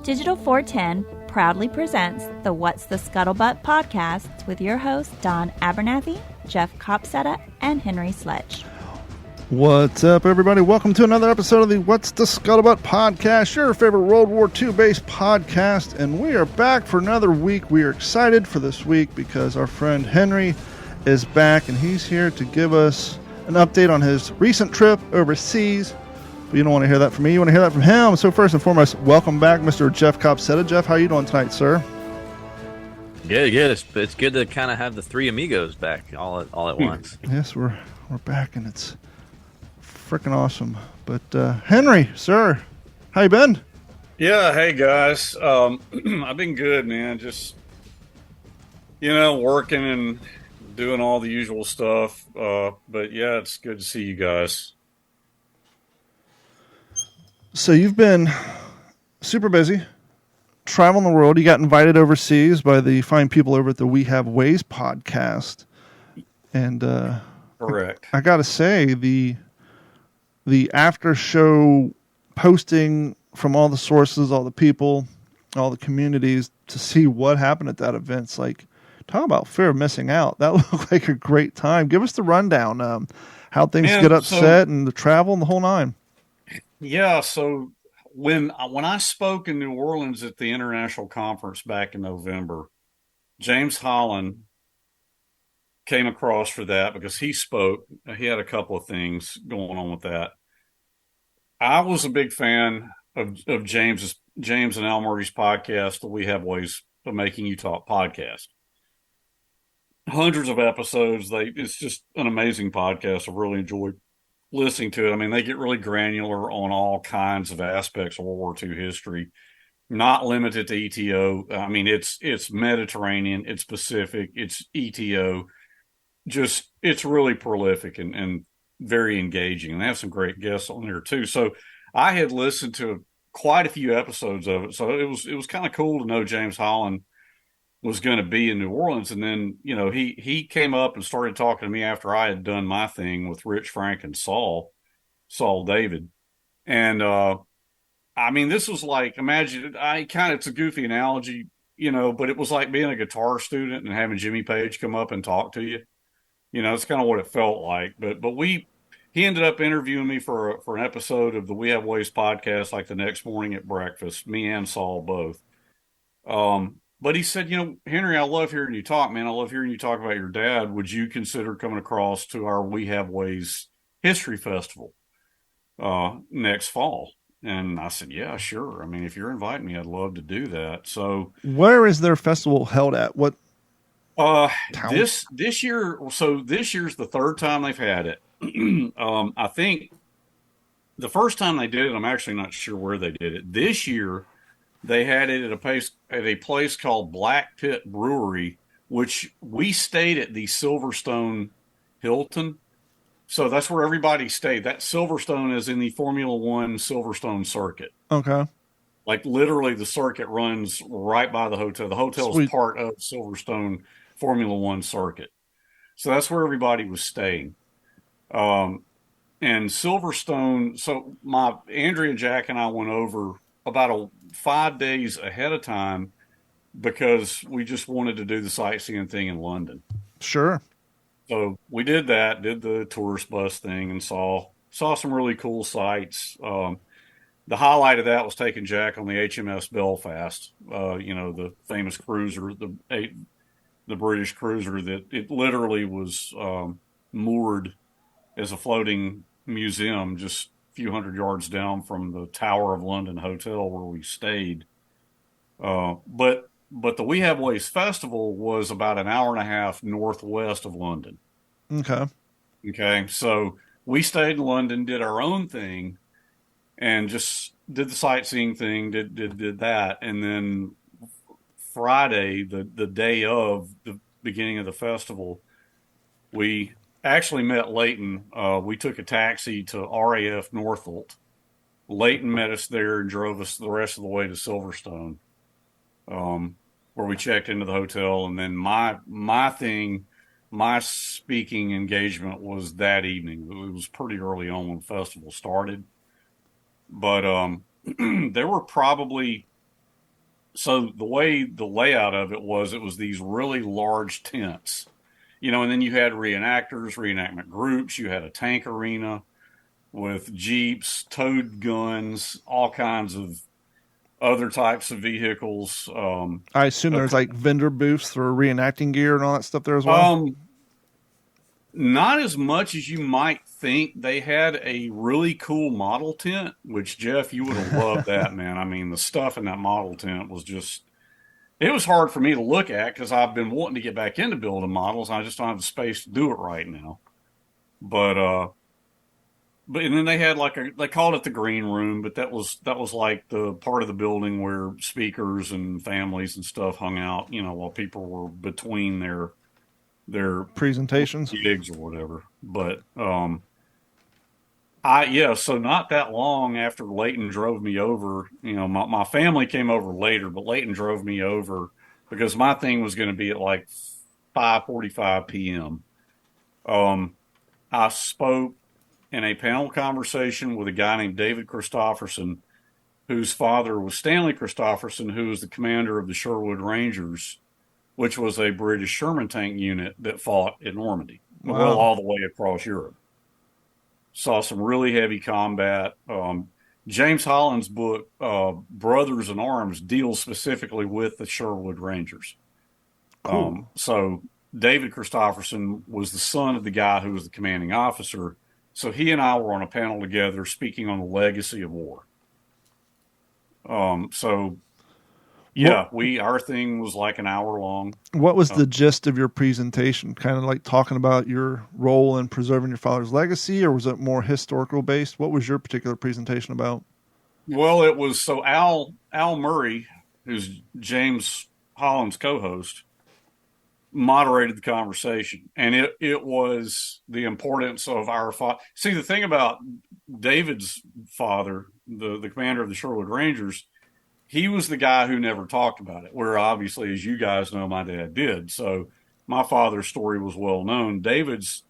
Digital 410 proudly presents the What's the Scuttlebutt podcast with your hosts Don Abernathy, Jeff Copsetta, and Henry Sledge. What's up, everybody? Welcome to another episode of the What's the Scuttlebutt podcast, your favorite World War II-based podcast, and we are back for another week. We are excited for this week because our friend Henry is back, and he's here to give us an update on his recent trip overseas. But you don't want to hear that from me. You want to hear that from him. So first and foremost, welcome back, Mr. Jeff Copsetta. Jeff, how are you doing tonight, sir? Good. It's good to kind of have the three amigos back all at once. Yes, we're back, and it's freaking awesome. But Henry, sir, how you been? Yeah, hey guys. I've been good, man. Just working and doing all the usual stuff. But yeah, it's good to see you guys. So you've been super busy, traveling the world. You got invited overseas by the fine people over at the We Have Ways podcast. And correct. I got to say, the after show posting from all the sources, all the people, all the communities to see what happened at that event. It's like, talk about fear of missing out. That looked like a great time. Give us the rundown, how things get upset and the travel and the whole nine. Yeah. So when I spoke in New Orleans at the international conference back in November, James Holland came across for that because he spoke. He had a couple of things going on with that. I was a big fan of James and Al Murray's podcast, the We Have Ways of Making You Talk podcast. Hundreds of episodes. It's just an amazing podcast. I've really enjoyed listening to it. I mean, they get really granular on all kinds of aspects of World War II history, not limited to ETO. I mean, it's Mediterranean, it's Pacific, it's ETO. Just, it's really prolific and very engaging. And they have some great guests on there too. So I had listened to quite a few episodes of it. So it was kind of cool to know James Holland was going to be in New Orleans. And then, he came up and started talking to me after I had done my thing with Rich, Frank, and Saul David. And, I mean, this was like, imagine, it's a goofy analogy, but it was like being a guitar student and having Jimmy Page come up and talk to you. It's kind of what it felt like. But he ended up interviewing me for an episode of the We Have Ways podcast, like the next morning at breakfast, me and Saul both. But he said, Henry, I love hearing you talk, man. I love hearing you talk about your dad. Would you consider coming across to our We Have Ways History Festival next fall? And I said, yeah, sure. I mean, if you're inviting me, I'd love to do that. So where is their festival held at? What town? This year, so this year's the third time they've had it. I think the first time they did it, I'm actually not sure where they did it. This year, they had it at a place called Black Pit Brewery, which we stayed at the Silverstone Hilton. So that's where everybody stayed. That Silverstone is in the Formula One Silverstone circuit. Okay. Like literally the circuit runs right by the hotel. The hotel is part of Silverstone Formula One circuit. So that's where everybody was staying. And Silverstone, so Andrea, Jack, and I went over about 5 days ahead of time because we just wanted to do the sightseeing thing in London. Sure. So we did that, did the tourist bus thing, and saw some really cool sights. The highlight of that was taking Jack on the HMS Belfast, the famous cruiser, the British cruiser that it literally was moored as a floating museum just a few hundred yards down from the Tower of London Hotel where we stayed. But the We Have Ways Festival was about an hour and a half northwest of London. Okay. So we stayed in London, did our own thing, and just did the sightseeing thing, did that. And then Friday, the day of the beginning of the festival, we actually met Leighton. We took a taxi to RAF Northolt. Leighton met us there and drove us the rest of the way to Silverstone, where we checked into the hotel. And then my speaking engagement was that evening. It was pretty early on when the festival started. But there were probably So the way the layout of it was these really large tents, and then you had reenactors, reenactment groups. You had a tank arena with jeeps, towed guns, all kinds of other types of vehicles. I assume there's like vendor booths for reenacting gear and all that stuff there as well. Not as much as you might think. They had a really cool model tent, which Jeff, you would have loved that, man. I mean, the stuff in that model tent was just, it was hard for me to look at because I've been wanting to get back into building models. I just don't have the space to do it right now. But and then they had they called it the green room, but that was like the part of the building where speakers and families and stuff hung out, while people were between their presentations, gigs or whatever. But so not that long after Leighton drove me over, my family came over later, but Leighton drove me over because my thing was going to be at like 5:45 p.m. I spoke in a panel conversation with a guy named David Christopherson, whose father was Stanley Christopherson, who was the commander of the Sherwood Rangers, which was a British Sherman tank unit that fought at Normandy, well, all the way across Europe. Saw some really heavy combat. James Holland's book, Brothers in Arms, deals specifically with the Sherwood Rangers. Cool. So David Christopherson was the son of the guy who was the commanding officer. So he and I were on a panel together speaking on the legacy of war. Our thing was like an hour long. What was the gist of your presentation? Kind of like talking about your role in preserving your father's legacy, or was it more historical based? What was your particular presentation about? Well, it was Al Murray, who's James Holland's co-host, moderated the conversation, and it was the importance of our father. See, the thing about David's father, the commander of the Sherwood Rangers, he was the guy who never talked about it, where obviously, as you guys know, my dad did. So my father's story was well known. David's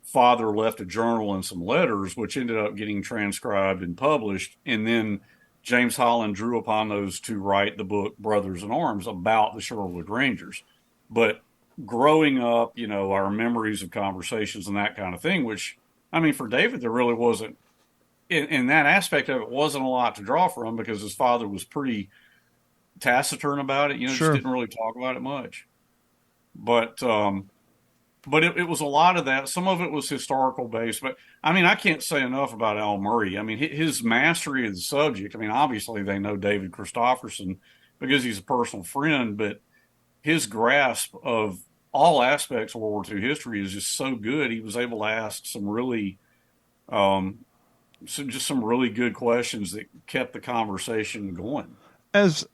father left a journal and some letters, which ended up getting transcribed and published, and then James Holland drew upon those to write the book Brothers in Arms about the Sherwood Rangers. But growing up, our memories of conversations and that kind of thing, which, I mean, for David, there really wasn't, in that aspect of it, wasn't a lot to draw from because his father was pretty taciturn about it, Sure. Just didn't really talk about it much. But it was a lot of that. Some of it was historical based, but I mean, I can't say enough about Al Murray. I mean, his mastery of the subject. I mean, obviously they know David Christopherson because he's a personal friend, but his grasp of all aspects of World War II history is just so good. He was able to ask some really, some really good questions that kept the conversation going. As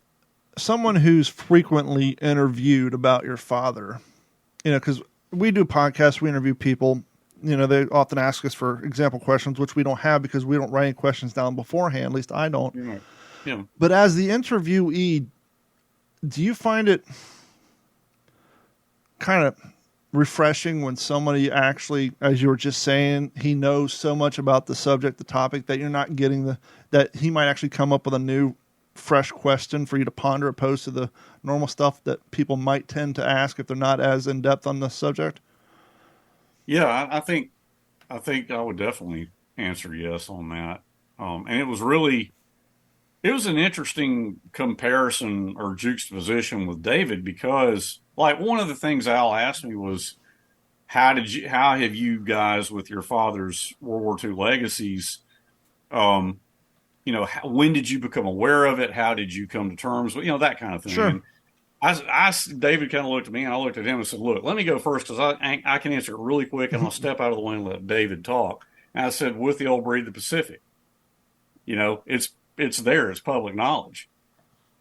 someone who's frequently interviewed about your father, because we do podcasts, we interview people, they often ask us for example questions, which we don't have because we don't write any questions down beforehand. At least I don't. Yeah. But as the interviewee, do you find it kind of refreshing when somebody actually, as you were just saying, he knows so much about the subject, the topic, that you're not getting that he might actually come up with a new, fresh question for you to ponder opposed to the normal stuff that people might tend to ask if they're not as in depth on the subject? Yeah, I think I would definitely answer yes on that. And it was an interesting comparison or juxtaposition with David because, like, one of the things Al asked me was, how have you guys with your father's World War II legacies, when did you become aware of it? How did you come to terms with, that kind of thing? Sure. And David kind of looked at me and I looked at him and said, look, let me go first because I can answer it really quick and I'll step out of the way and let David talk. And I said, with the old breed, the Pacific, it's there, it's public knowledge.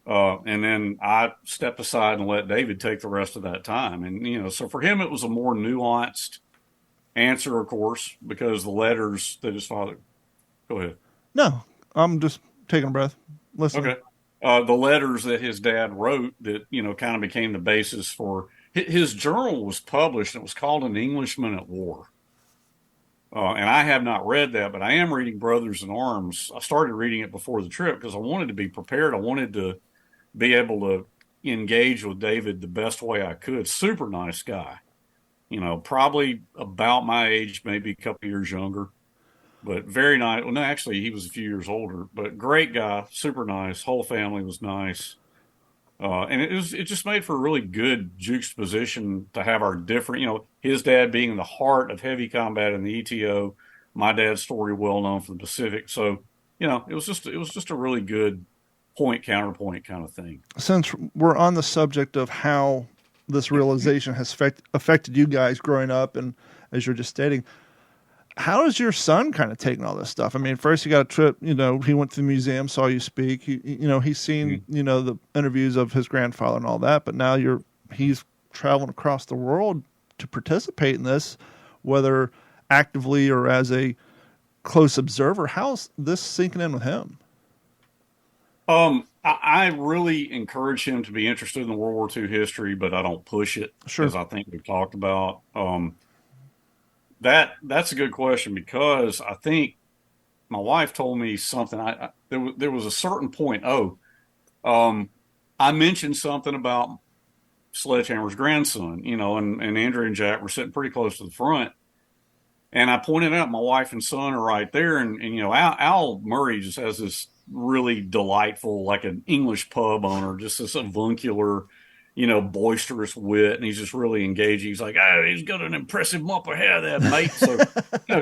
And then I stepped aside and let David take the rest of that time. And, so for him, it was a more nuanced answer, of course, because the letters that his father, go ahead. No, I'm just taking a breath. Listen. Okay. The letters that his dad wrote that, kind of became the basis for his journal was published. It was called An Englishman at War. And I have not read that, but I am reading Brothers in Arms. I started reading it before the trip because I wanted to be prepared. I wanted to be able to engage with David the best way I could. Super nice guy, probably about my age, maybe a couple years younger, but very nice. Well, no, actually, he was a few years older, but great guy, super nice. Whole family was nice. And it just made for a really good juxtaposition to have our different, his dad being in the heart of heavy combat in the ETO, my dad's story well known for the Pacific. So, it was just a really good point counterpoint kind of thing. Since we're on the subject of how this realization has affected you guys growing up, and as you're just stating, how is your son kind of taking all this stuff? I mean, first he got a trip, he went to the museum, saw you speak. He's seen, the interviews of his grandfather and all that, but now he's traveling across the world to participate in this, whether actively or as a close observer. How's this sinking in with him? I really encourage him to be interested in the World War II history, but I don't push it, Sure. as I think we've talked about. That's a good question, because I think my wife told me something. There was a certain point. I mentioned something about Sledgehammer's grandson, and Andrew and Jack were sitting pretty close to the front. And I pointed out my wife and son are right there. And Al Murray just has this really delightful, like an English pub owner, just this avuncular, boisterous wit. And he's just really engaging. He's like, he's got an impressive mop of hair there, mate. So,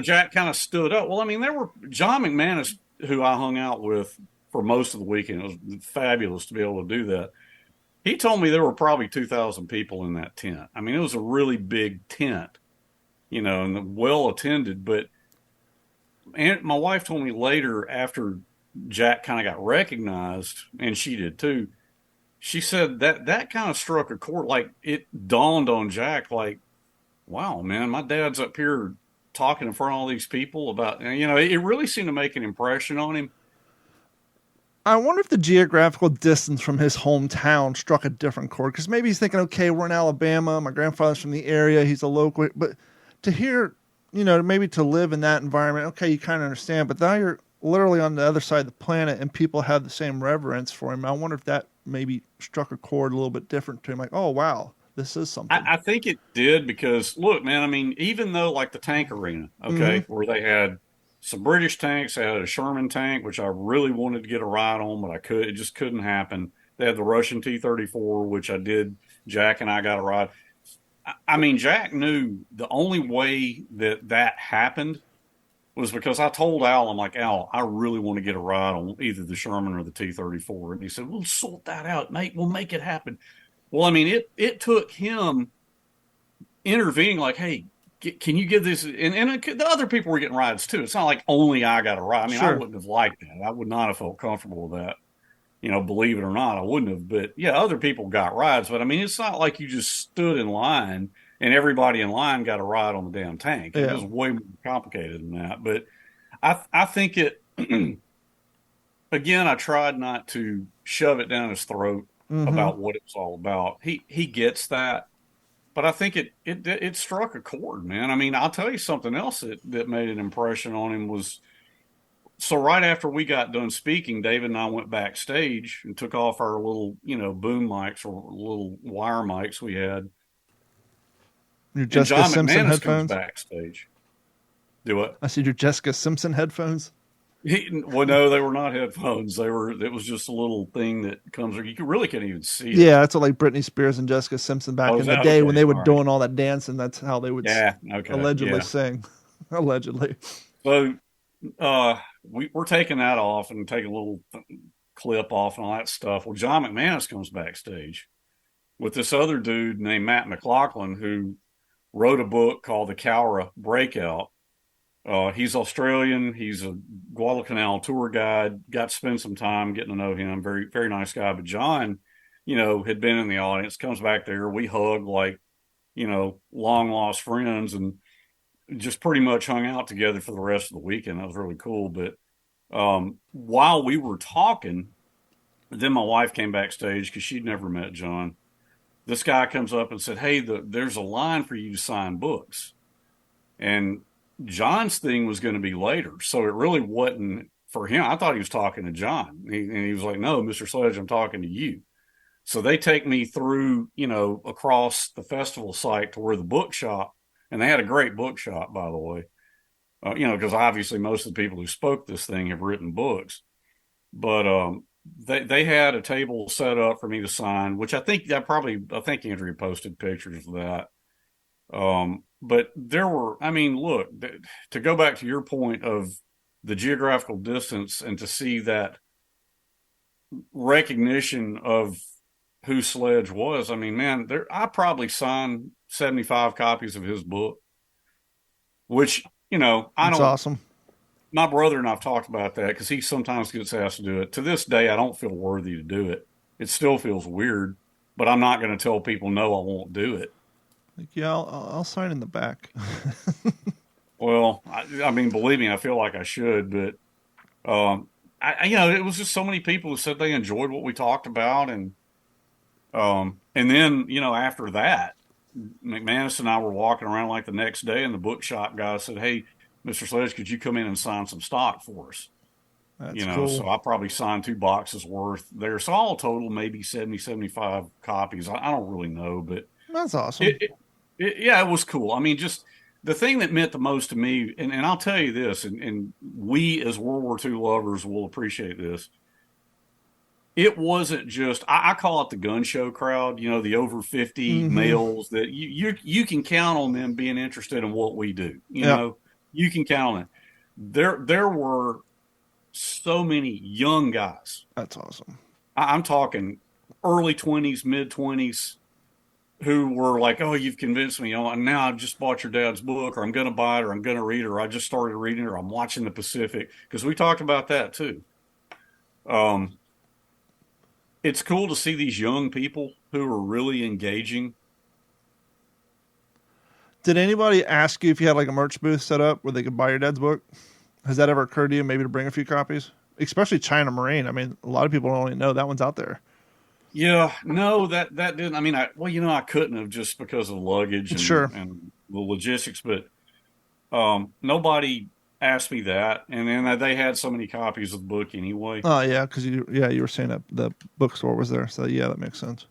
Jack kind of stood up. Well, I mean, there were John McManus, who I hung out with for most of the weekend. It was fabulous to be able to do that. He told me there were probably 2,000 people in that tent. I mean, it was a really big tent, and well attended. But my wife told me later, after Jack kind of got recognized, and she did too, she said that kind of struck a chord. Like, it dawned on Jack, like, wow, man, my dad's up here talking in front of all these people about, it really seemed to make an impression on him. I wonder if the geographical distance from his hometown struck a different chord, because maybe he's thinking, okay, we're in Alabama, my grandfather's from the area, he's a local, but to hear, maybe to live in that environment, okay, you kind of understand, but now you're literally on the other side of the planet and people have the same reverence for him. I wonder if that maybe struck a chord a little bit different to him, like, oh, wow, this is something. I think it did, because, look, man, I mean, even though, like, the tank arena, okay, where they had some British tanks, they had a Sherman tank, which I really wanted to get a ride on, but it just couldn't happen. They had the Russian T-34, which I did. Jack and I got a ride. I mean, Jack knew the only way that happened was because I told Al, I'm like, Al, I really want to get a ride on either the Sherman or the T-34. And he said, we'll sort that out, mate. We'll make it happen. Well, I mean, it took him intervening, like, hey, can you give this? And the other people were getting rides too. It's not like only I got a ride. I mean, Sure. I wouldn't have liked that. I would not have felt comfortable with that. Believe it or not, I wouldn't have. But yeah, other people got rides. But I mean, it's not like you just stood in line and everybody in line got a ride on the damn tank. Yeah. It was way more complicated than that. But I think it, again, I tried not to shove it down his throat about what it was all about. He gets that. But I think it struck a chord, man. I mean, I'll tell you something else that made an impression on him was, so right after we got done speaking, David and I went backstage and took off our little, boom mics or little wire mics we had. Your Jessica John Simpson McManus headphones? comes backstage. Do what? I see your Jessica Simpson headphones. Well, no, they were not headphones. It was just a little thing that comes, you really can't even see it. Yeah, that's what, like Britney Spears and Jessica Simpson back in the day, okay? when they were All doing all that dancing. That's how they would allegedly yeah. sing. Allegedly. So we're taking that off and taking a little clip off and all that stuff. Well, John McManus comes backstage with this other dude named Matt McLaughlin, who wrote a book called The Cowra Breakout. He's Australian. He's a Guadalcanal tour guide. Got to spend some time getting to know him. Very, very nice guy. But John, had been in the audience, comes back there. We hug like, long lost friends, and just pretty much hung out together for the rest of the weekend. That was really cool. But while we were talking, then my wife came backstage because she'd never met John. This guy comes up and said, hey, there's a line for you to sign books. And John's thing was going to be later, so it really wasn't for him. I thought he was talking to John, and he was like, no, Mr. Sledge, I'm talking to you. So they take me through, across the festival site to where the bookshop, and they had a great bookshop, by the way, because obviously most of the people who spoke this thing have written books. But they had a table set up for me to sign, which I think Andrea posted pictures of that. But there were, look, to go back to your point of the geographical distance and to see that recognition of who Sledge was, man, I probably signed 75 copies of his book, which, That's awesome. My brother and I've talked about that because he sometimes gets asked to do it. To this day, I don't feel worthy to do it. It still feels weird, but I'm not going to tell people no, I won't do it. Like, yeah, I'll sign in the back. Well, believe me, I feel like I should, but it was just so many people who said they enjoyed what we talked about, and then after that, McManus and I were walking around like the next day, and the bookshop guy said, "Hey, Mr. Sledge, could you come in and sign some stock for us?" That's cool. So I probably signed 2 boxes worth there. So all total, maybe 75 copies. I don't really know, but that's awesome. It was cool. Just the thing that meant the most to me, and I'll tell you this, and we as World War II lovers will appreciate this. It wasn't just, I call it the gun show crowd, the over 50 males that you can count on them being interested in what we do. You know, you can count on it. There were so many young guys. That's awesome. I'm talking early 20s, mid 20s, who were like, "Oh, you've convinced me. Oh, and now I've just bought your dad's book, or I'm going to buy it, or I'm going to read it, or I just started reading it, or I'm watching the Pacific." Because we talked about that too. It's cool to see these young people who are really engaging. Did anybody ask you if you had like a merch booth set up where they could buy your dad's book? Has that ever occurred to you, maybe to bring a few copies? Especially China Marine. A lot of people don't only know that one's out there. Yeah, no, that didn't. I couldn't have, just because of luggage and the logistics, but nobody asked me that. And then they had so many copies of the book anyway. Oh, yeah, because you were saying that the bookstore was there. So, yeah, that makes sense.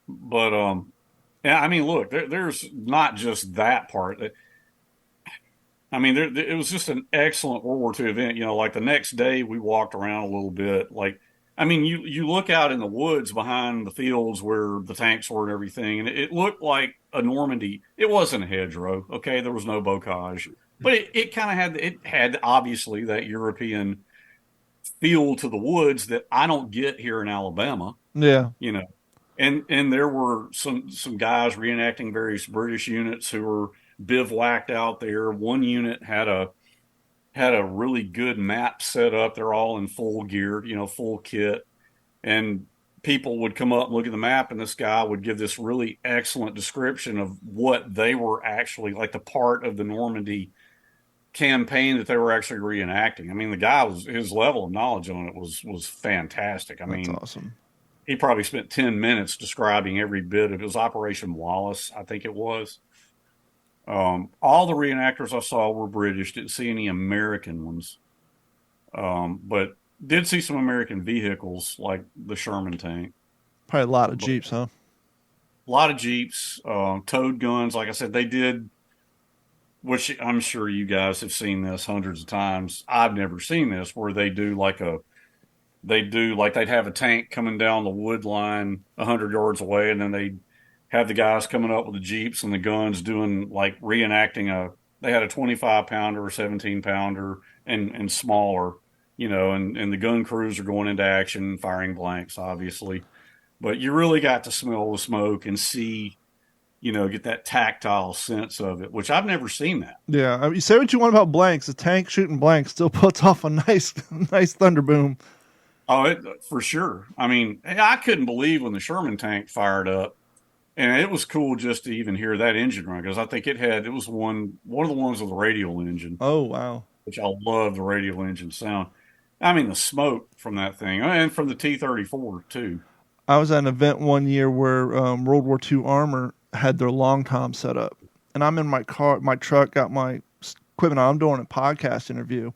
But, look, there's not just that part. It was just an excellent World War II event. Like the next day we walked around a little bit, you look out in the woods behind the fields where the tanks were and everything, and it looked like a Normandy. It wasn't a hedgerow, okay? There was no bocage, but it kind of had obviously that European feel to the woods that I don't get here in Alabama. Yeah, and there were some guys reenacting various British units who were bivouacked out there. One unit had a really good map set up. They're all in full gear, full kit. And people would come up and look at the map, and this guy would give this really excellent description of what they were actually, like the part of the Normandy campaign that they were actually reenacting. The guy his level of knowledge on it was fantastic. That's awesome. He probably spent 10 minutes describing every bit of it. Was Operation Wallace, I think it was. All the reenactors I saw were British. Didn't see any American ones, but did see some American vehicles like the Sherman tank. Probably a lot of Jeeps, huh? A lot of Jeeps, towed guns. Like I said, they did, which I'm sure you guys have seen this hundreds of times. I've never seen this, where they'd have a tank coming down the wood line 100 yards away, and then they'd have the guys coming up with the Jeeps and the guns doing like reenacting they had a 25 pounder or 17 pounder and smaller, and the gun crews are going into action, firing blanks, obviously. But you really got to smell the smoke and see, get that tactile sense of it, which I've never seen that. Yeah. You say what you want about blanks. The tank shooting blanks still puts off a nice thunder boom. Oh, for sure. I couldn't believe when the Sherman tank fired up. And it was cool just to even hear that engine run, because I think it was one of the ones with the radial engine. Oh, wow. Which I love, the radial engine sound. The smoke from that thing, and from the T-34 too. I was at an event one year where World War II Armor had their long tom set up. And I'm in my truck, got my equipment on. I'm doing a podcast interview.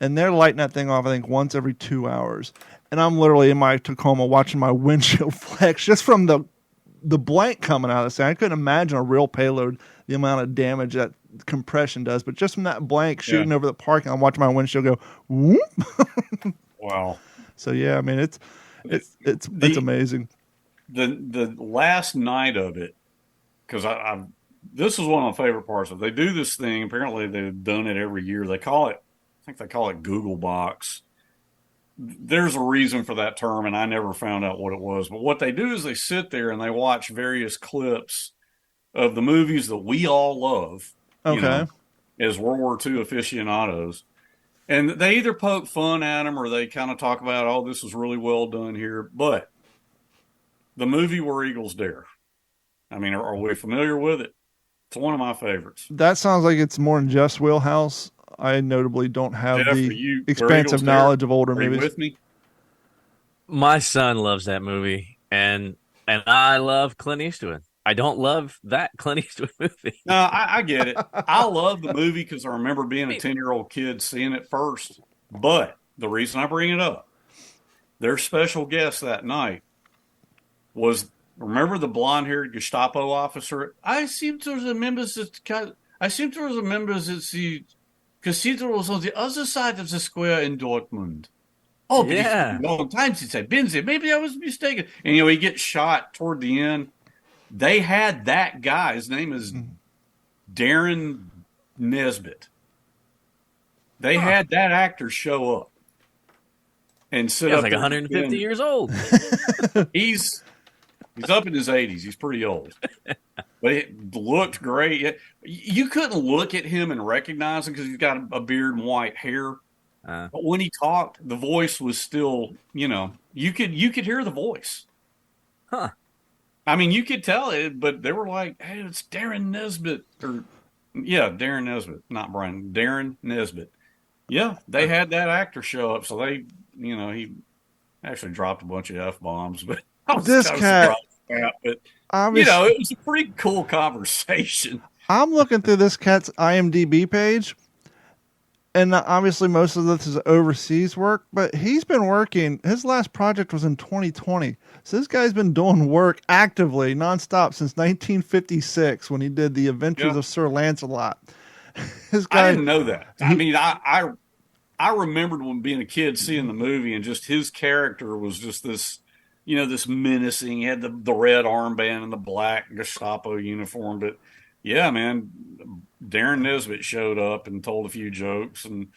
and they're lighting that thing off, I think, once every 2 hours. And I'm literally in my Tacoma watching my windshield flex just from the blank coming out of this thing. I couldn't imagine a real payload, the amount of damage that compression does. But just from that blank shooting over the parking, I'm watching my windshield go, whoop. Wow. So, yeah, I mean, it's amazing. The last night of it, because this is one of my favorite parts of it. They do this thing. Apparently, they've done it every year. I think they call it Google Box. There's a reason for that term, and I never found out what it was. But what they do is they sit there and they watch various clips of the movies that we all love, as World War II aficionados. And they either poke fun at them or they kind of talk about, oh, this is really well done here. But the movie Where Eagles Dare, I mean, are we familiar with it? It's one of my favorites. That sounds like it's more than Jeff's wheelhouse. I notably don't have the expansive knowledge of older movies. With me? My son loves that movie, and I love Clint Eastwood. I don't love that Clint Eastwood movie. No, I get it. I love the movie because I remember being a 10-year-old kid seeing it first. But the reason I bring it up, their special guest that night was, remember the blonde-haired Gestapo officer? I seem to remember that the cathedral was on the other side of the square in Dortmund. Oh, but yeah. It's been a long time since I've been there. Maybe I was mistaken. And, he gets shot toward the end. They had that guy. His name is Darren Nesbitt. They had that actor show up and sit up. He's like 150 years old. He's up in his 80s. He's pretty old. But it looked great. You couldn't look at him and recognize him because he's got a beard and white hair. But when he talked, the voice was still, you could hear the voice. Huh. I mean, you could tell it, but they were like, hey, it's Darren Nesbitt. Darren Nesbitt, not Brian. Darren Nesbitt. Yeah, they had that actor show up. So they, he actually dropped a bunch of F-bombs. But I was this cat, but, it was a pretty cool conversation. I'm looking through this cat's IMDb page. And obviously most of this is overseas work, but he's been working. His last project was in 2020. So this guy's been doing work actively, nonstop, since 1956 when he did The Adventures of Sir Lancelot. I didn't know that. I mean, I remembered when being a kid seeing the movie and just his character was just this, this menacing. He had the red armband and the black Gestapo uniform. But yeah, man, Darren Nesbitt showed up and told a few jokes, and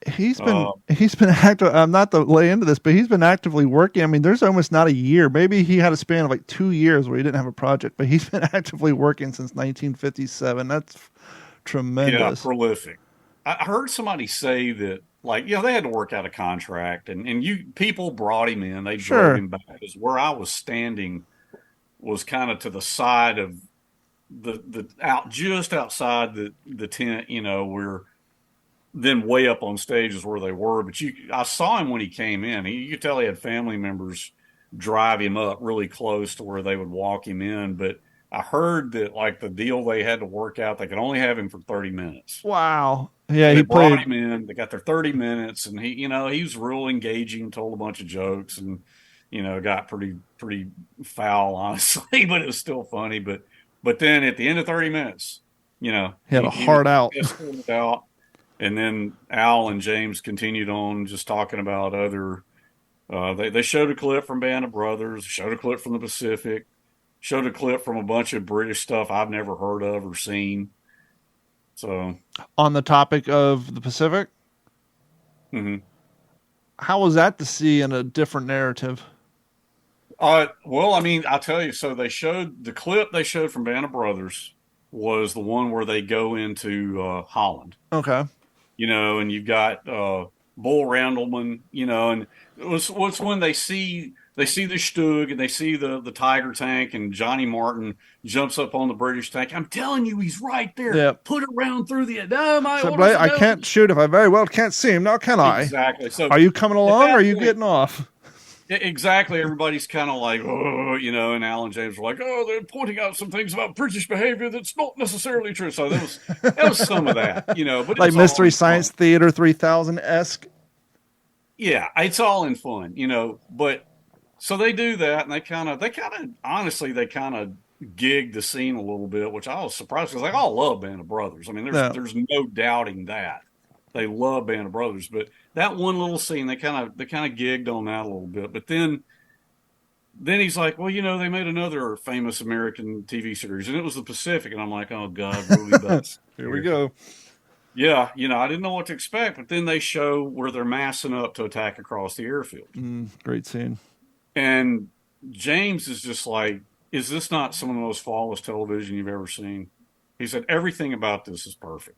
he's been active. I'm not to lay into this, but he's been actively working. I mean, there's almost not a year. Maybe he had a span of like 2 years where he didn't have a project, but he's been actively working since 1957. That's tremendous. Yeah, prolific. I heard somebody say that, like, they had to work out a contract, and people brought him in. They drove him back because where I was standing was kind of to the side of just outside the tent, where then way up on stage is where they were. But I saw him when he came in. You could tell he had family members drive him up really close to where they would walk him in. But I heard that, like, the deal they had to work out, they could only have him for 30 minutes. Wow. Yeah, they brought him in. They got their 30 minutes, and he was real engaging, told a bunch of jokes, and got pretty foul, honestly, but it was still funny. But then at the end of 30 minutes, he had a hard out. And then Al and James continued on just talking about other. They showed a clip from Band of Brothers, showed a clip from the Pacific, showed a clip from a bunch of British stuff I've never heard of or seen. So, on the topic of the Pacific, how was that to see in a different narrative? Well, I mean, I'll tell you. So the clip they showed from Band of Brothers was the one where they go into Holland. Okay. And you've got Bull Randleman, and it was when they see the Stug and they see the Tiger tank, and Johnny Martin jumps up on the British tank. I'm telling you, he's right there. Yep. Put it round through the. I can't shoot if I very well can't see him. Now, can I? Exactly. So, are you coming along? Or are you getting off? Exactly. Everybody's kind of like, and Al and James were like, they're pointing out some things about British behavior that's not necessarily true. So that was some of that, but like Mystery Science Theater 3000-esque Yeah, it's all in fun, but so they do that, and honestly, they kind of gig the scene a little bit, which I was surprised because they all love Band of Brothers. I mean, No. there's no doubting that they love Band of Brothers, but that one little scene, they kind of gigged on that a little bit. But then he's like, well, they made another famous American TV series, and it was the Pacific, and I'm like, oh God, what are we about? Here we go. Yeah, I didn't know what to expect, but then they show where they're massing up to attack across the airfield. Great scene. And James is just like, is this not some of the most flawless television you've ever seen? He said, everything about this is perfect.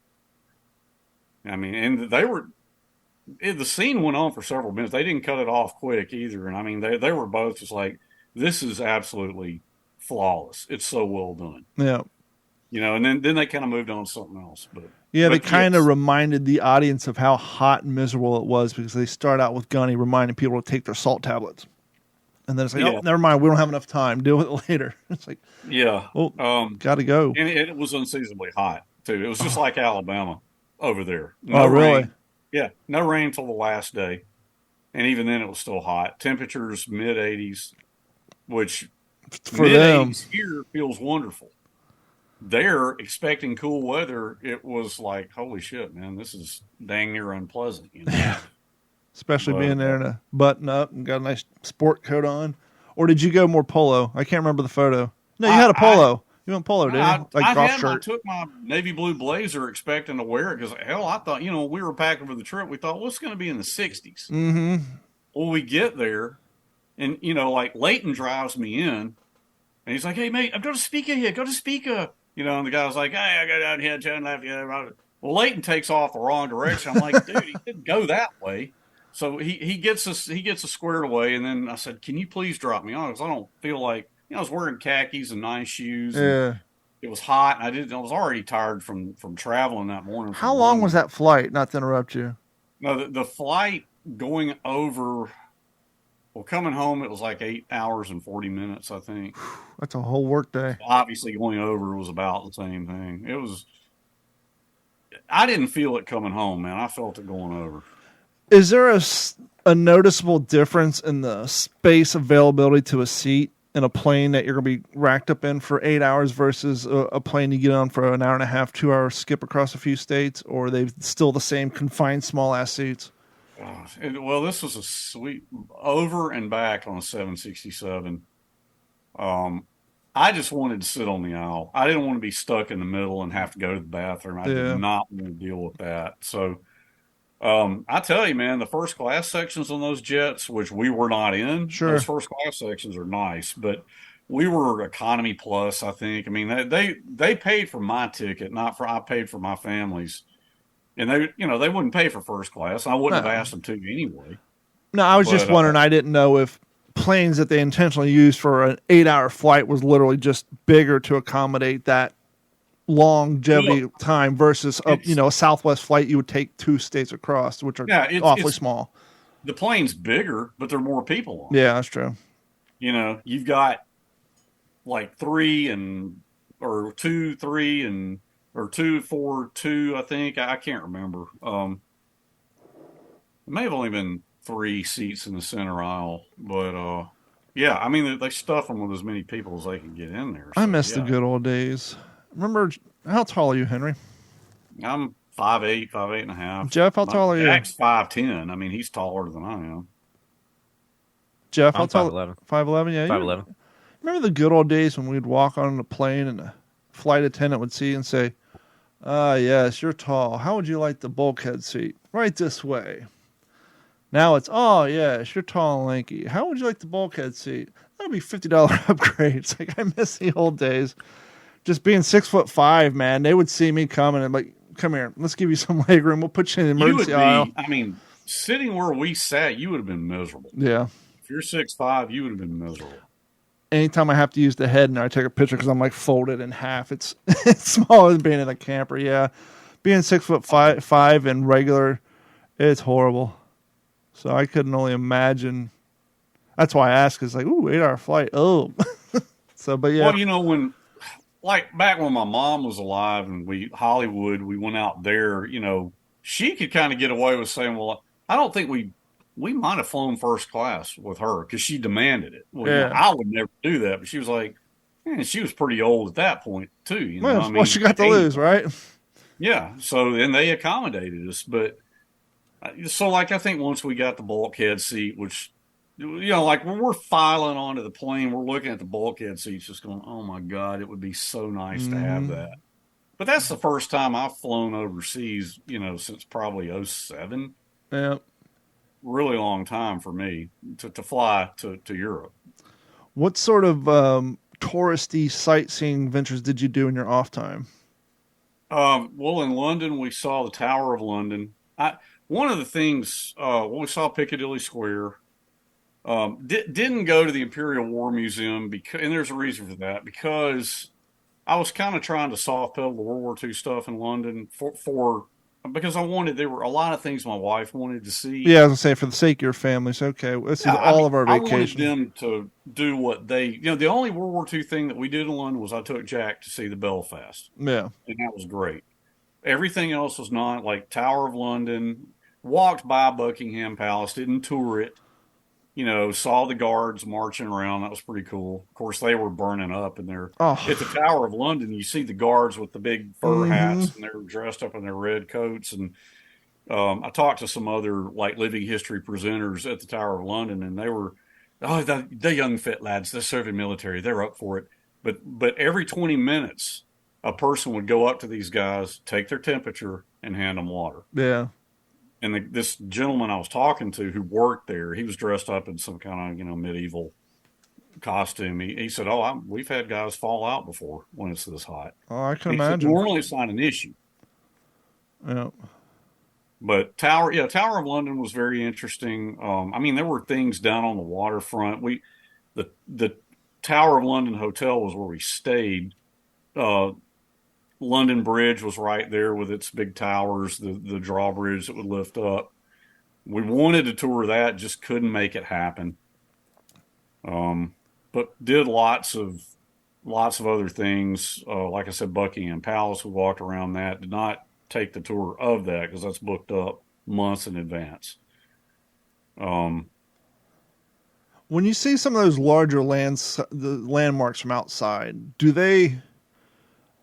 I mean, and the scene went on for several minutes. They didn't cut it off quick either. And I mean, they were both just like, this is absolutely flawless. It's so well done. Yeah. And then they kind of moved on to something else. Yeah, they but kind of yes. reminded the audience of how hot and miserable it was because they start out with Gunny reminding people to take their salt tablets. And then it's like, Yeah. oh, never mind. We don't have enough time. Deal with it later. It's like, Yeah. oh, got to go. And it was unseasonably hot, too. It was just like Alabama over there. Oh, really? Rain. Yeah. No rain until the last day. And even then, it was still hot. Temperatures mid-80s, which For them, mid-80s here feels wonderful. They're expecting cool weather. It was like, holy shit, man, this is dang near unpleasant. especially being there in a button up and got a nice sport coat on. Or did you go more polo? I can't remember the photo. No, you had a polo. You went polo, didn't you? Like golf shirt. I took my navy blue blazer expecting to wear it because, hell, I thought, we were packing for the trip. We thought, well, it's going to be in the 60s. Mm-hmm. Well, we get there, and, like Leighton drives me in, and he's like, hey, mate, I'm going to Speaker here. Go to Speaker. And the guy was like, hey, I go down here, turn left. Yeah, right. Well, Leighton takes off the wrong direction. I'm like, dude, he didn't go that way. So he gets us squared away, and then I said, can you please drop me on? Because I don't feel like, I was wearing khakis and nice shoes. Yeah. It was hot. I was already tired from traveling that morning. How long was that flight? Not to interrupt you. No, the flight going over, coming home, it was like 8 hours and 40 minutes, I think. That's a whole work day. Obviously, going over was about the same thing. I didn't feel it coming home, man. I felt it going over. Is there a noticeable difference in the space availability to a seat in a plane that you're going to be racked up in for 8 hours versus a plane you get on for an hour and a half, 2 hours skip across a few states? Or are they still the same confined small-ass seats? Well, this was a sweet over and back on a 767. I just wanted to sit on the aisle. I didn't want to be stuck in the middle and have to go to the bathroom. I did not want to deal with that. So I tell you, man, the first class sections on those jets, which we were not in, those first class sections are nice, but we were economy plus, I think. I mean, they paid for my ticket, I paid for my family's. And they wouldn't pay for first class. I wouldn't have asked them to anyway. No, I was just wondering. I didn't know if planes that they intentionally used for an 8-hour flight was literally just bigger to accommodate that longevity time versus a Southwest flight you would take 2 states across, which are awfully small. The plane's bigger, but there are more people on. Yeah, that's true. You've got like 2, 4, 2, I think. I can't remember. It may have only been 3 seats in the center aisle, but yeah, I mean, they stuff them with as many people as they can get in there. So, I miss the good old days. Remember, how tall are you, Henry? I'm 5'8", 5'8.5". Jeff, how tall are you? Jack's 5'10". I mean, he's taller than I am. Jeff, I'm how tall? 5'11". 5'11", yeah. 5'11". Remember the good old days when we'd walk on a plane and a flight attendant would see and say, yes, you're tall. How would you like the bulkhead seat? Right this way. Now it's, yes, you're tall and lanky. How would you like the bulkhead seat? That'll be $50 upgrades. Like, I miss the old days. Just being 6'5", man, they would see me coming and like, come here, let's give you some leg room. We'll put you in the emergency aisle. I mean, sitting where we sat, you would have been miserable. Yeah. If you're 6'5", you would have been miserable. Anytime I have to use the head and I take a picture because I'm like folded in half, it's smaller than being in a camper. Yeah, being 6'5" and regular, it's horrible. So I couldn't only imagine. That's why I asked. It's like, 8-hour flight. Oh, so but yeah. Well, when like back when my mom was alive and Hollywood, we went out there. She could kind of get away with saying, well, I don't think we we might have flown first class with her because she demanded it. Well, Yeah. I would never do that, but she was like, and she was pretty old at that point too. Well, she got to lose, right? Yeah. So then they accommodated us, but so like I think once we got the bulkhead seat, which like when we're filing onto the plane, we're looking at the bulkhead seats, just going, "Oh my God, it would be so nice to have that." But that's the first time I've flown overseas, since probably '07. Yeah. Really long time for me to fly to Europe. What sort of touristy sightseeing ventures did you do in your off time? Well, in London, we saw the Tower of London. One of the things, we saw Piccadilly Square. Didn't go to the Imperial War Museum and there's a reason for that, because I was kind of trying to soft pedal the World War II stuff in London because there were a lot of things my wife wanted to see. Yeah, I was gonna say, for the sake of your families. Okay, this is all of our vacation. I wanted them to do what they, the only World War II thing that we did in London was I took Jack to see the Belfast. Yeah. And that was great. Everything else was not, like Tower of London, walked by Buckingham Palace, didn't tour it. Saw the guards marching around. That was pretty cool. Of course, they were burning up at the Tower of London. You see the guards with the big fur hats, and they're dressed up in their red coats. And I talked to some other like living history presenters at the Tower of London, and they were, the young fit lads. They're serving military. They're up for it. But every 20 minutes, a person would go up to these guys, take their temperature, and hand them water. Yeah. And this gentleman I was talking to who worked there, he was dressed up in some kind of, medieval costume. He said, we've had guys fall out before when it's this hot. Oh, I can imagine. Normally it's not an issue. Yeah. But Tower of London was very interesting. There were things down on the waterfront. The Tower of London Hotel was where we stayed. London Bridge was right there with its big towers, the drawbridge that would lift up. We wanted to tour that, just couldn't make it happen. But did lots of other things. Like I said, Buckingham Palace, we walked around that. Did not take the tour of that because that's booked up months in advance. When you see some of those larger the landmarks from outside, do they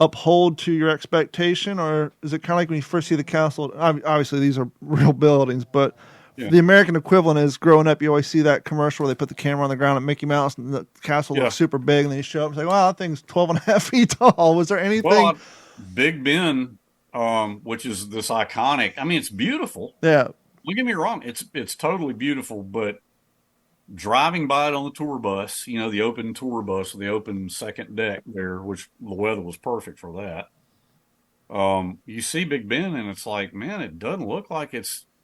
uphold to your expectation, or is it kind of like when you first see the castle? Obviously, these are real buildings, but the American equivalent is growing up. You always see that commercial where they put the camera on the ground at Mickey Mouse, and the castle looks super big, and then you show up and say, "Wow, that thing's 12 and a half feet tall." Was there anything? Well, Big Ben, which is this iconic. It's beautiful. Yeah. Don't get me wrong; it's totally beautiful, but driving by it on the tour bus, the open tour bus with the open second deck there, which the weather was perfect for that. You see Big Ben and it's like, man, it doesn't look like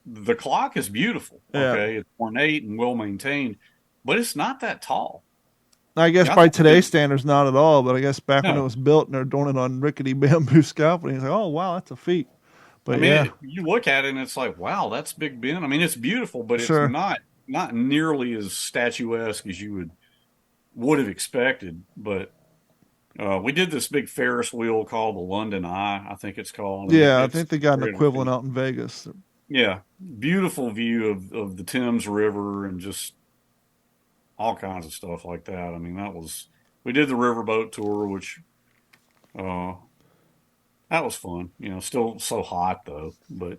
the clock is beautiful. Yeah. Okay. It's ornate and well maintained, but it's not that tall. I guess by today's standards, not at all, but I guess back when it was built and they're doing it on rickety bamboo scaffolding, it's like, oh, wow, that's a feat. But you look at it and it's like, wow, that's Big Ben. It's beautiful, but it's not nearly as statuesque as you would have expected. But we did this big Ferris wheel called the London Eye, I think it's called. Yeah, I think they got an equivalent out in Vegas. Yeah, beautiful view of the Thames River and just all kinds of stuff like that. We did the riverboat tour, which that was fun. Still so hot though, but.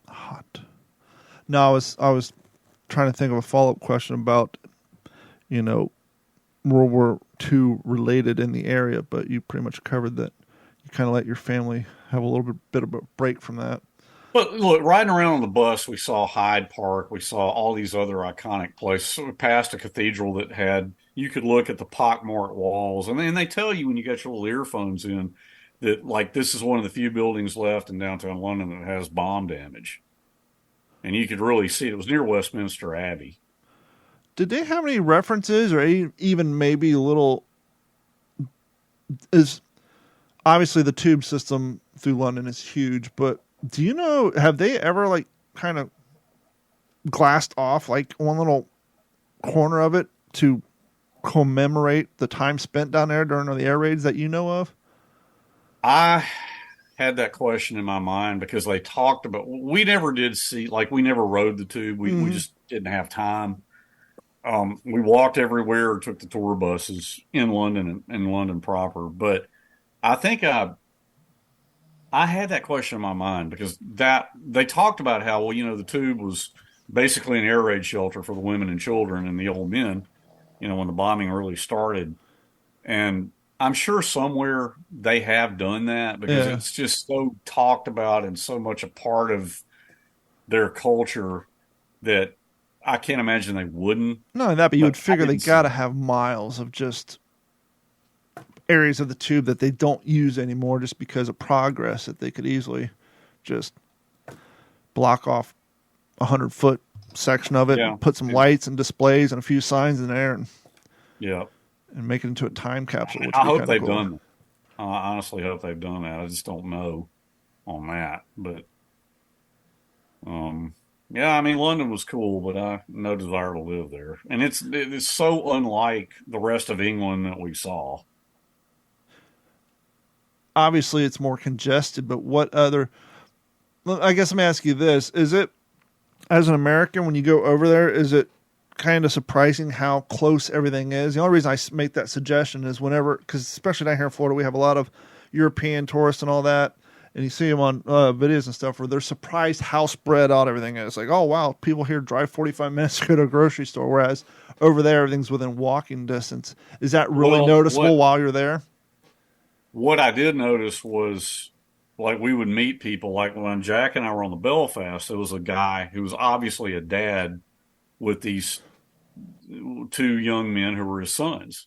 Hot. No, I was trying to think of a follow-up question about, World War II related in the area, but you pretty much covered that. You kind of let your family have a little bit of a break from that. But look, riding around on the bus, we saw Hyde Park. We saw all these other iconic places. So we passed a cathedral that you could look at the pockmarked walls. And they tell you when you got your little earphones in that, like, this is one of the few buildings left in downtown London that has bomb damage. And you could really see it. It was near Westminster Abbey. Did they have any references or even maybe a little... Obviously, the tube system through London is huge, but do you know, have they ever kind of glassed off one little corner of it to commemorate the time spent down there during the air raids that you know of? had that question in my mind because they talked about, we never did see, like we never rode the tube. We just didn't have time. We walked everywhere or took the tour buses in London and London proper. But I think I had that question in my mind because that they talked about how, well, the tube was basically an air raid shelter for the women and children and the old men, when the bombing really started. And I'm sure somewhere they have done that because it's just so talked about and so much a part of their culture that I can't imagine they wouldn't. No, but you would figure they got to have miles of just areas of the tube that they don't use anymore just because of progress that they could easily just block off 100-foot section of it and put some lights and displays and a few signs in there and make it into a time capsule. Which I hope they've done that. I honestly hope they've done that. I just don't know on that. But, London was cool, but I no desire to live there. And it's so unlike the rest of England that we saw. Obviously, it's more congested, but what other... I guess let me ask you this. Is it, as an American, when you go over there, is it kind of surprising how close everything is? The only reason I make that suggestion is whenever, because especially down here in Florida, we have a lot of European tourists and all that, and you see them on videos and stuff where they're surprised how spread out everything is. Like, oh, wow, people here drive 45 minutes to go to a grocery store, whereas over there, everything's within walking distance. Is that really noticeable while you're there? What I did notice was, like, we would meet people. Like, when Jack and I were on the Belfast, there was a guy who was obviously a dad with these two young men who were his sons.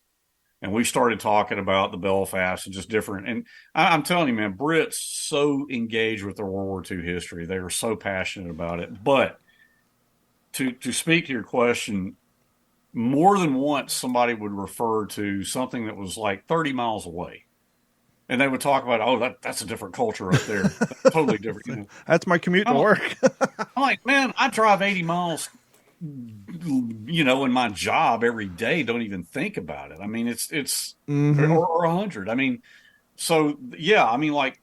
And we started talking about the Belfast and just different. And I'm telling you, man, Brits so engaged with their World War II history. They were so passionate about it. But to speak to your question, more than once somebody would refer to something that was like 30 miles away. And they would talk about, that's a different culture up there. That's totally different. That's my commute to work. I'm like, man, I drive 80 miles, in my job every day. Don't even think about it. I mean, it's or 100. I mean, so yeah, I mean, like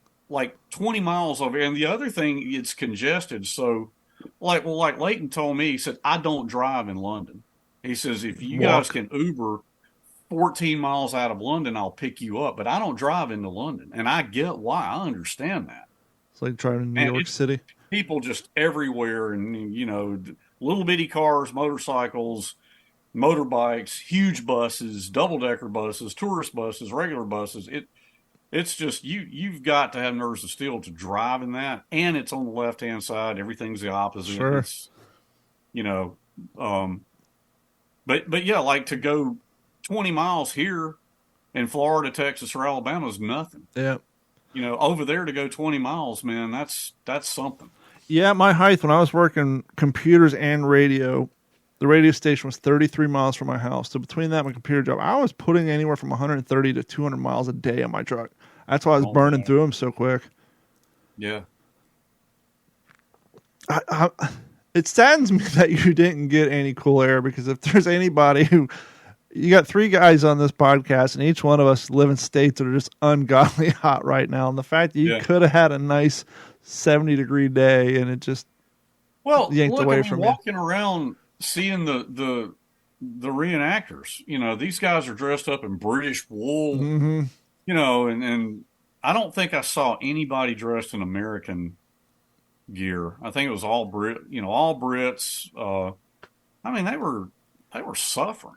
20 miles over. And the other thing, it's congested. So like Leighton told me, he said, I don't drive in London. He says, if you guys can Uber 14 miles out of London, I'll pick you up, but I don't drive into London. And I get why. I understand that. It's like driving in New York City. People just everywhere and, little bitty cars, motorcycles, motorbikes, huge buses, double-decker buses, tourist buses, regular buses. It's just, you've got to have nerves of steel to drive in that. And it's on the left-hand side. Everything's the opposite. Sure. It's, but yeah, like to go 20 miles here in Florida, Texas, or Alabama is nothing. Yeah. Over there to go 20 miles, man, that's something. Yeah, my height when I was working computers and radio, the radio station was 33 miles from my house. So between that and my computer job, I was putting anywhere from 130 to 200 miles a day on my truck. That's why I was burning through them so quick. Yeah. It saddens me that you didn't get any cool air, because if there's anybody who... You got three guys on this podcast, and each one of us live in states that are just ungodly hot right now. And the fact that you could have had a nice 70-degree day, and it just yanked away from you. Walking around seeing the reenactors, these guys are dressed up in British wool, and I don't think I saw anybody dressed in American gear. I think it was all Brits. I mean, they were suffering.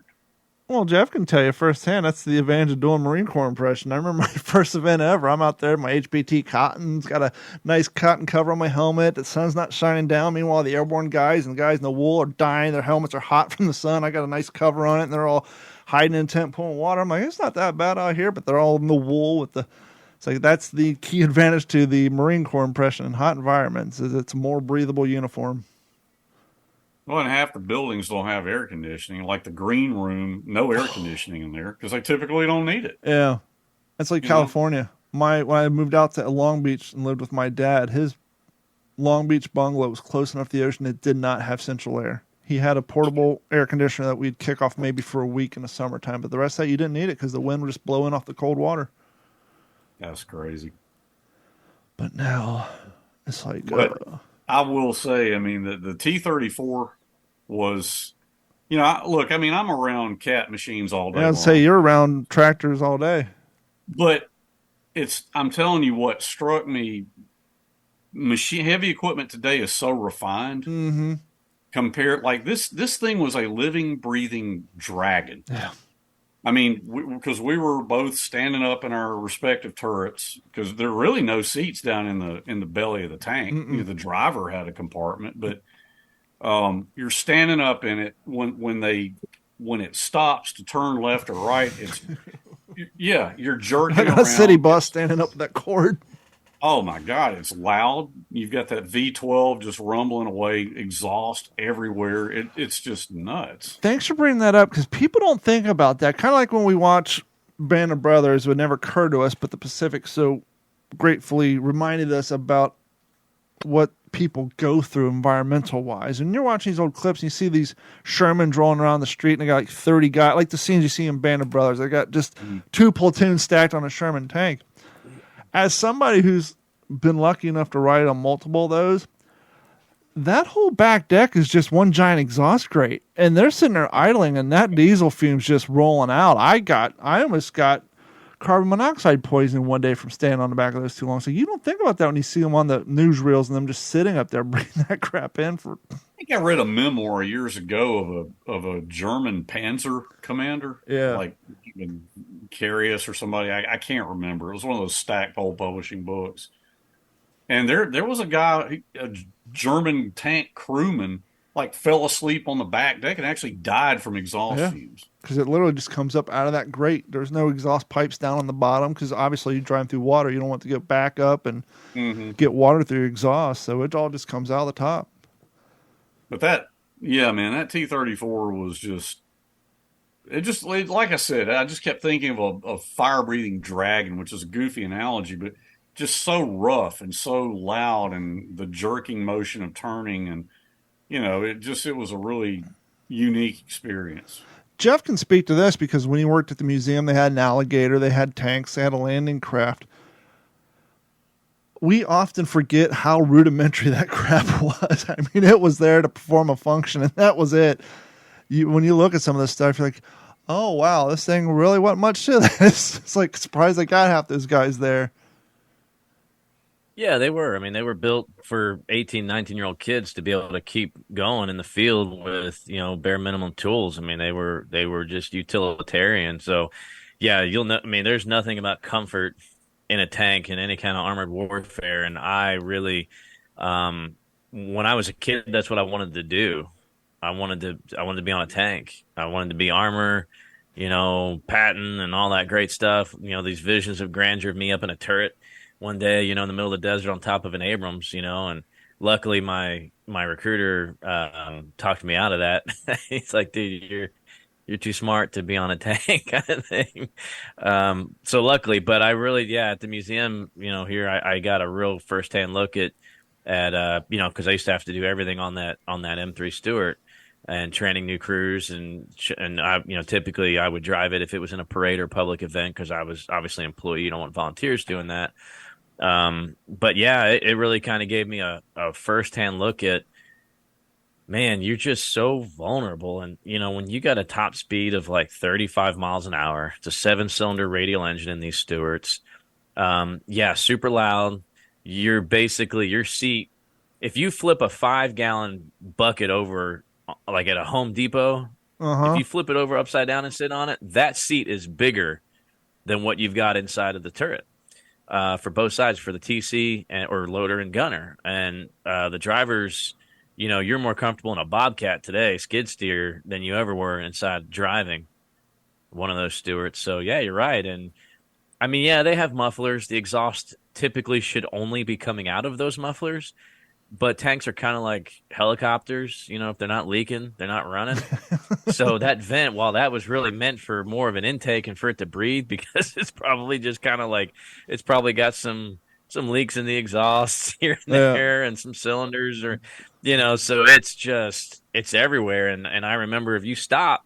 Well, Jeff can tell you firsthand, that's the advantage of doing Marine Corps impression. I remember my first event ever. I'm out there, my HBT cotton's got a nice cotton cover on my helmet. The sun's not shining down. Meanwhile, the airborne guys and the guys in the wool are dying. Their helmets are hot from the sun. I got a nice cover on it, and they're all hiding in a tent pulling water. I'm like, it's not that bad out here, but they're all in the wool with the... It's like that's the key advantage to the Marine Corps impression in hot environments, is it's a more breathable uniform. Well, and half the buildings don't have air conditioning. Like the green room, no air conditioning in there because they typically don't need it. Yeah. That's like California. When I moved out to Long Beach and lived with my dad, his Long Beach bungalow was close enough to the ocean it did not have central air. He had a portable air conditioner that we'd kick off maybe for a week in the summertime, but the rest of that you didn't need it because the wind would just blow in off the cold water. That's crazy. But now it's like, I will say, I mean, the T-34 was, look, I mean, I'm around cat machines all day I'd long. say you're around tractors all day. But I'm telling you what struck me, heavy equipment today is so refined. Mm-hmm. Compared, like this thing was a living, breathing dragon. Yeah. I mean, because we were both standing up in our respective turrets, because there are really no seats down in the belly of the tank. The driver had a compartment, but you're standing up in it when it stops to turn left or right. You're jerking like around. a city bus standing up with that cord. Oh my God, it's loud. You've got that V12 just rumbling away, exhaust everywhere. It's just nuts. Thanks for bringing that up, because people don't think about that. Kind of like when we watch Band of Brothers, it would never occur to us, but the Pacific so gratefully reminded us about what people go through environmental wise. And you're watching these old clips and you see these Shermans rolling around the street and they got like 30 guys, like the scenes you see in Band of Brothers. They got just 2 platoons stacked on a Sherman tank. As somebody who's been lucky enough to ride on multiple of those, that whole back deck is just one giant exhaust grate, and they're sitting there idling, and that diesel fume's just rolling out. I almost got carbon monoxide poisoning one day from standing on the back of those too long. So you don't think about that when you see them on the newsreels and them just sitting up there breathing that crap in for. I think I read a memoir years ago of a German Panzer commander. Yeah. Like Carius or somebody. I can't remember. It was one of those Stackpole publishing books. And there was a guy, a German tank crewman, like fell asleep on the back deck and actually died from exhaust fumes. Because it literally just comes up out of that grate. There's no exhaust pipes down on the bottom, because obviously you're driving through water. You don't want to get back up and get water through your exhaust. So it all just comes out of the top. But that T-34 was just like I said, I just kept thinking of a fire-breathing dragon, which is a goofy analogy, but just so rough and so loud, and the jerking motion of turning, and it was a really unique experience. Jeff can speak to this, because when he worked at the museum, they had an alligator, they had tanks, they had a landing craft. We often forget how rudimentary that crap was. I mean, it was there to perform a function, and that was it. When you look at some of this stuff, you're like, oh, wow, this thing really wasn't much to this. It's like, surprised they got half those guys there. Yeah, they were. I mean, they were built for 18, 19-year-old kids to be able to keep going in the field with, bare minimum tools. I mean, they were just utilitarian. So, yeah, I mean, there's nothing about comfort in a tank in any kind of armored warfare. And I really, when I was a kid, that's what I wanted to do. I wanted to be on a tank. I wanted to be armor, Patton and all that great stuff. These visions of grandeur of me up in a turret one day, in the middle of the desert on top of an Abrams, and luckily my recruiter talked me out of that. He's like, dude, you're too smart to be on a tank kind of thing. So luckily, but I really, at the museum, here I got a real firsthand look at because I used to have to do everything on that M3 Stuart and training new crews, and I, typically I would drive it if it was in a parade or public event, because I was obviously an employee. You don't want volunteers doing that. But yeah, it really kind of gave me a firsthand look at, man, you're just so vulnerable. And, when you got a top speed of like 35 miles an hour, it's a 7-cylinder radial engine in these Stuarts. Super loud. You're basically, your seat, if you flip a 5-gallon bucket over, like at a Home Depot, if you flip it over upside down and sit on it, that seat is bigger than what you've got inside of the turret. For both sides, for the TC or loader and gunner. And the drivers, you're more comfortable in a Bobcat today, skid steer, than you ever were inside driving one of those Stuarts. So, yeah, you're right. And, I mean, they have mufflers. The exhaust typically should only be coming out of those mufflers. But tanks are kind of like helicopters. If they're not leaking, they're not running. So that vent, while that was really meant for more of an intake and for it to breathe, because it's probably just kind of like, it's probably got some leaks in the exhaust here and there, and some cylinders, or, so it's everywhere. And I remember, if you stop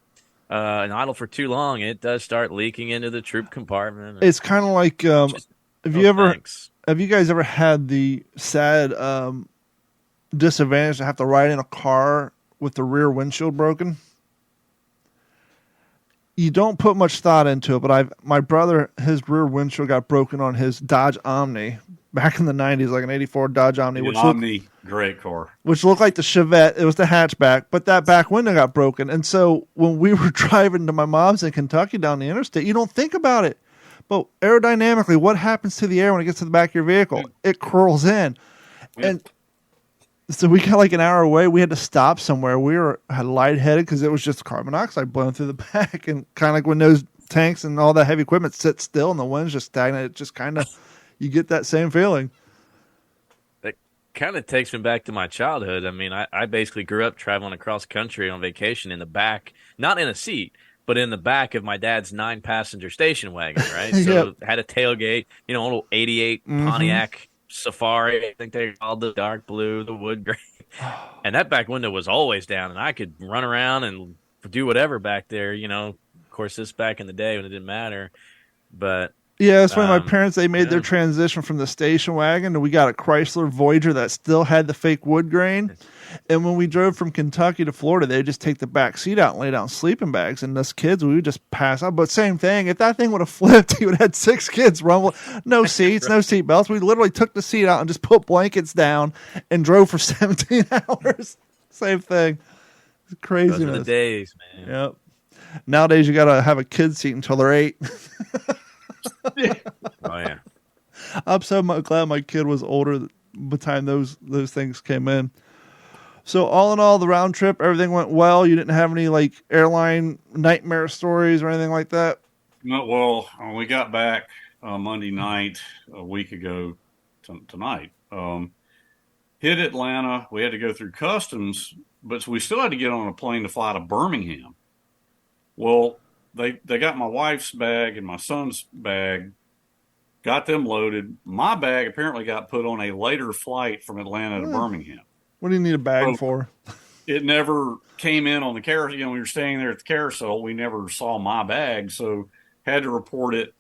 and idle for too long, it does start leaking into the troop compartment. It's kind of like, have you guys ever had the sad disadvantage to have to ride in a car with the rear windshield broken? You don't put much thought into it, but my brother, his rear windshield got broken on his Dodge Omni back in the 90s, like an 84 Dodge Omni. Great car. Which looked like the Chevette. It was the hatchback, but that back window got broken. And so when we were driving to my mom's in Kentucky down the interstate, you don't think about it. But aerodynamically, what happens to the air when it gets to the back of your vehicle? It curls in. Yeah. And so we got like an hour away. We had to stop somewhere. We had lightheaded because it was just carbon monoxide blowing through the back. And kind of like when those tanks and all that heavy equipment sit still and the wind's just stagnant, it just kind of, you get that same feeling. That kind of takes me back to my childhood. I mean, I basically grew up traveling across country on vacation in the back, not in a seat, but in the back of my dad's 9-passenger station wagon, right? So Yep. Had a tailgate, a little 88 Pontiac Safari. I think they called the dark blue, the wood grain. And that back window was always down, and I could run around and do whatever back there. Of course, this back in the day when it didn't matter. But yeah, that's why my parents, they made their transition from the station wagon, and we got a Chrysler Voyager that still had the fake wood grain. And when we drove from Kentucky to Florida, they would just take the back seat out and lay down sleeping bags. And us kids, we would just pass out. But same thing, if that thing would have flipped, he would have had 6 kids rumble. No seats, no seat belts. We literally took the seat out and just put blankets down and drove for 17 hours. Same thing. It's craziness. Those are the days, man. Yep. Nowadays, you got to have a kid seat until they're 8. Oh, yeah. I'm so glad my kid was older by the time those things came in. So all in all, the round trip, everything went well. You didn't have any like airline nightmare stories or anything like that? No, well, we got back Monday night a week ago tonight. Hit Atlanta. We had to go through customs, but we still had to get on a plane to fly to Birmingham. Well, they got my wife's bag and my son's bag, got them loaded. My bag apparently got put on a later flight from Atlanta to Birmingham. What do you need a bag for? It never came in on the carousel. We were staying there at the carousel. We never saw my bag, so had to report it.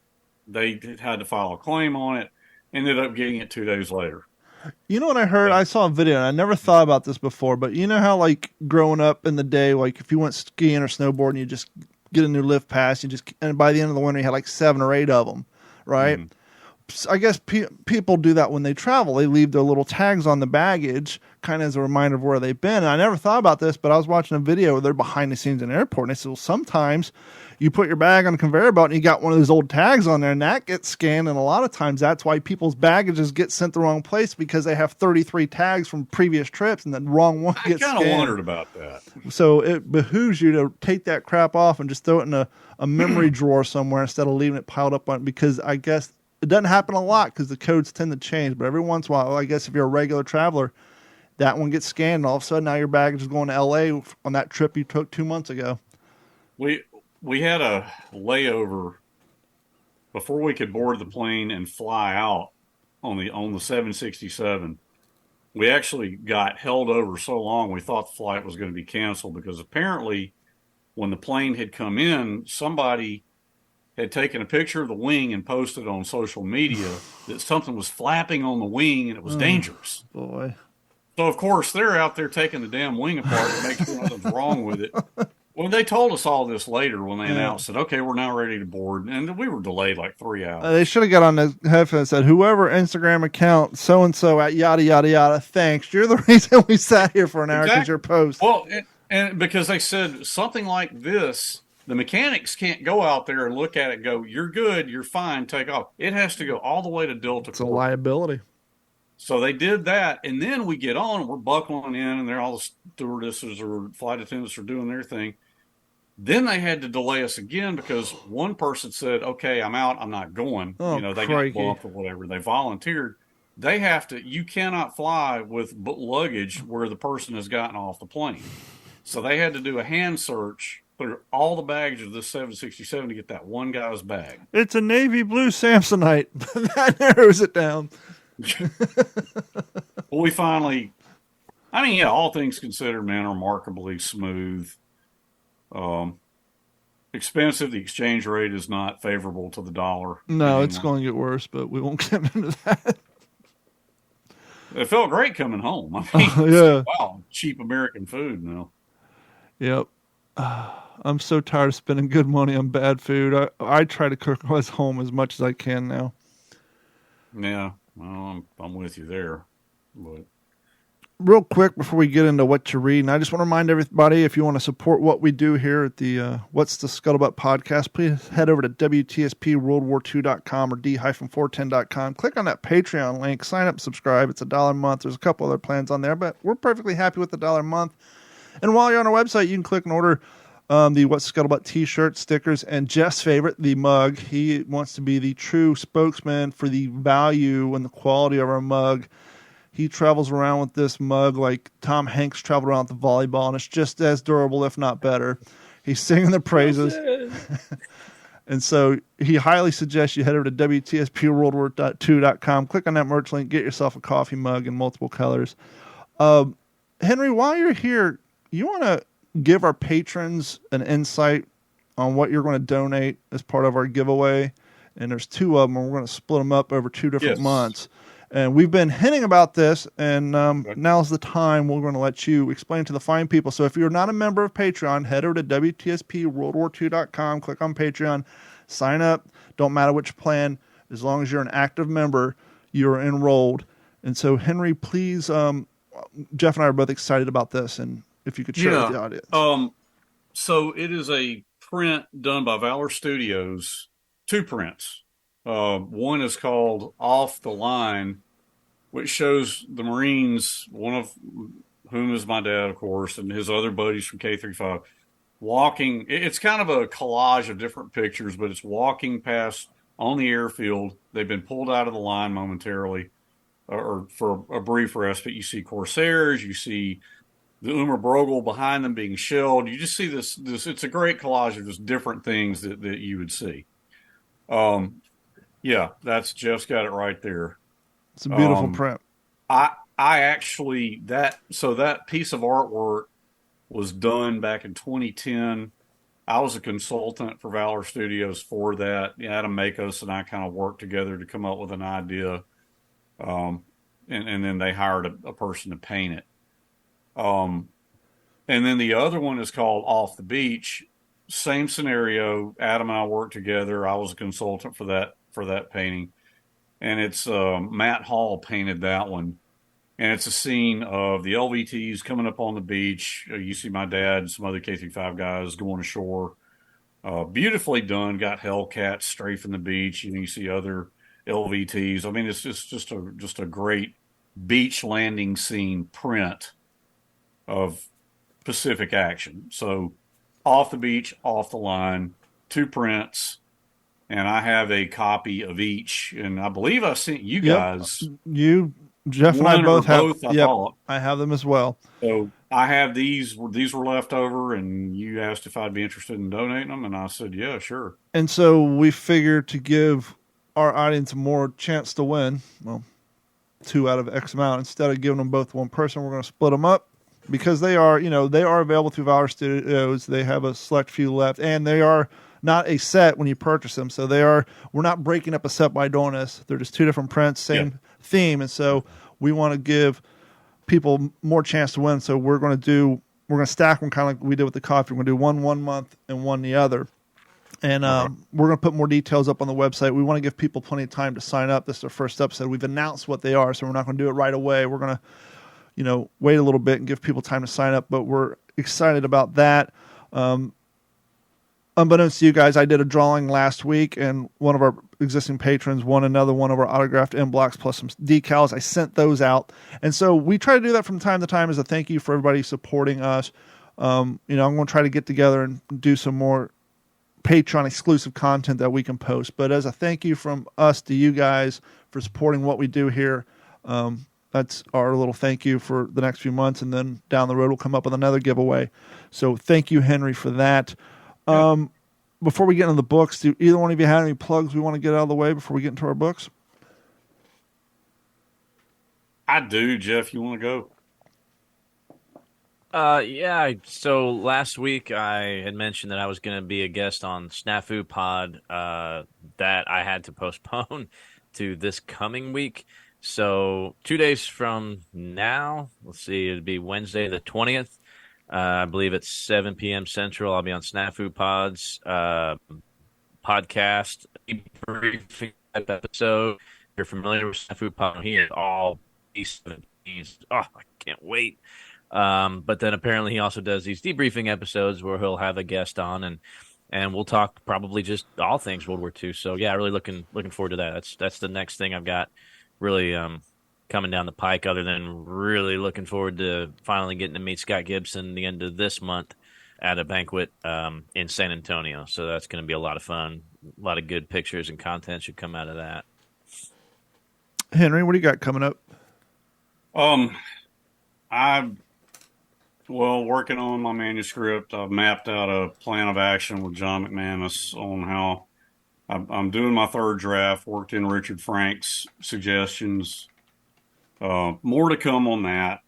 They had to file a claim on it. Ended up getting it 2 days later. You know what I heard? I saw a video, and I never thought about this before, but you know how, like, growing up in the day, like, if you went skiing or snowboarding, you just get a new lift pass, and by the end of the winter, you had, like, 7 or 8 of them, right? Mm-hmm. I guess people do that when they travel. They leave their little tags on the baggage, kind of as a reminder of where they've been. And I never thought about this, but I was watching a video where they're behind the scenes in an airport, and they said, well, sometimes you put your bag on a conveyor belt and you got one of those old tags on there, and that gets scanned. And a lot of times that's why people's baggages get sent the wrong place, because they have 33 tags from previous trips, and the wrong one gets scanned. I kind of wondered about that. So it behooves you to take that crap off and just throw it in a memory drawer somewhere instead of leaving it piled up on it, because I guess it doesn't happen a lot because the codes tend to change. But every once in a while, I guess if you're a regular traveler, that one gets scanned, and all of a sudden now your baggage is going to L.A. on that trip you took 2 months ago. We had a layover before we could board the plane and fly out on the 767. We actually got held over so long we thought the flight was going to be canceled, because apparently when the plane had come in, somebody had taken a picture of the wing and posted on social media that something was flapping on the wing and it was dangerous. Boy. So, of course, they're out there taking the damn wing apart to make sure nothing's wrong with it. Well, they told us all this later when they announced that, okay, we're now ready to board. And we were delayed like 3 hours. They should have got on the headphone and said, whoever Instagram account so-and-so at yada, yada, yada, thanks. You're the reason we sat here for an hour because your post. Well, and because they said something like this, the mechanics can't go out there and look at it and go, you're good, you're fine, take off. It has to go all the way to Delta. It's a liability. So they did that, and then we get on, and we're buckling in, and all the stewardesses or flight attendants are doing their thing. Then they had to delay us again because one person said, okay, I'm out, I'm not going. Oh, they got bumped or whatever. They volunteered. They have to, you cannot fly with luggage where the person has gotten off the plane. So they had to do a hand search through all the baggage of this 767 to get that one guy's bag. It's a navy blue Samsonite. That narrows it down. Well, we finally, all things considered, man, remarkably smooth. Expensive. The exchange rate is not favorable to the dollar. No, it's going to get worse, but we won't get into that. It felt great coming home. I mean, Yeah. wow, cheap American food now. Yep. I'm so tired of spending good money on bad food. I try to cook at home as much as I can now. Yeah, well, I'm with you there. But Real quick before we get into what to read, and I just want to remind everybody, if you want to support what we do here at the What's the Scuttlebutt podcast, please head over to WTSPWWII-EP-164.com or D-410.com. Click on that Patreon link, sign up, subscribe. It's $1 a month. There's a couple other plans on there, but we're perfectly happy with the $1 a month. And while you're on our website, you can click and order the What's the Scuttlebutt t-shirt, stickers, and Jeff's favorite, the mug. He wants to be the true spokesman for the value and the quality of our mug. He travels around with this mug like Tom Hanks traveled around with the volleyball, and it's just as durable, if not better. He's singing the praises. And so he highly suggests you head over to WTSPWorldWar2.com, click on that merch link, get yourself a coffee mug in multiple colors. Henry, while you're here, you want to give our patrons an insight on what you're going to donate as part of our giveaway? And there's 2 of them, and we're going to split them up over 2 different months. And we've been hinting about this, and now's the time we're going to let you explain to the fine people. So if you're not a member of Patreon, head over to WTSPWorldWar2.com, click on Patreon, sign up. Don't matter which plan. As long as you're an active member, you're enrolled. And so, Henry, please, Jeff and I are both excited about this, and if you could share with the audience. So it is a print done by Valor Studios, 2 prints. One is called Off the Line, which shows the Marines, one of whom is my dad, of course, and his other buddies from K-35, walking. It's kind of a collage of different pictures, but it's walking past on the airfield. They've been pulled out of the line momentarily, or for a brief respite. You see Corsairs, you see the Umer Brogel behind them being shelled. You just see this. It's a great collage of just different things that you would see. Yeah, that's Jeff's got it right there. It's a beautiful print. I actually that piece of artwork was done back in 2010. I was a consultant for Valor Studios for that. Adam Makos and I kind of worked together to come up with an idea, and then they hired a person to paint it. And then the other one is called Off the Beach. Same scenario. Adam and I worked together. I was a consultant for that painting, and it's Matt Hall painted that one, and it's a scene of the LVTs coming up on the beach. You see my dad and some other K-35 guys going ashore. Beautifully done. Got Hellcats strafing the beach. You see other LVTs. I mean, it's just a great beach landing scene print of Pacific action. So Off the Beach, Off the Line, 2 prints. And I have a copy of each, and I believe I sent you guys. You, Jeff, and I both have. I have them as well. So I have these. These were left over, and you asked if I'd be interested in donating them, and I said, yeah, sure. And so we figured to give our audience more chance to win. Well, 2 out of X amount. Instead of giving them both to one person, we're going to split them up because they are available through Valor Studios. They have a select few left, and they are not a set when you purchase them. So we're not breaking up a set by doing this. They're just 2 different prints, same theme. And so we want to give people more chance to win. So we're going to stack them kind of like we did with the coffee. We're going to do one month and one the other. And we're going to put more details up on the website. We want to give people plenty of time to sign up. This is our first episode. We've announced what they are, so we're not going to do it right away. We're going to, wait a little bit and give people time to sign up, but we're excited about that. Unbeknownst to you guys, I did a drawing last week, and one of our existing patrons won another one of our autographed M blocks plus some decals. I sent those out, and so we try to do that from time to time as a thank you for everybody supporting us. I'm going to try to get together and do some more Patreon exclusive content that we can post. But as a thank you from us to you guys for supporting what we do here, that's our little thank you for the next few months, and then down the road we'll come up with another giveaway. So thank you, Henry, for that. Before we get into the books, do either one of you have any plugs we want to get out of the way before we get into our books? I do, Jeff. You want to go? Yeah. So last week I had mentioned that I was going to be a guest on Snafu Pod that I had to postpone to this coming week. So 2 days from now, let's see, it'd be Wednesday the 20th. I believe it's 7 p.m. Central. I'll be on Snafu Pod's podcast briefing episode. If you're familiar with Snafu Pod, he is all B-17s. Oh, I can't wait. But then apparently he also does these debriefing episodes where he'll have a guest on and we'll talk probably just all things World War II. So yeah, really looking forward to that. That's the next thing I've got really coming down the pike, other than really looking forward to finally getting to meet Scott Gibson the end of this month at a banquet in San Antonio. So that's going to be a lot of fun. A lot of good pictures and content should come out of that. Henry, what do you got coming up? Working on my manuscript. I've mapped out a plan of action with John McManus on how I'm doing my third draft, worked in Richard Frank's suggestions. More to come on that.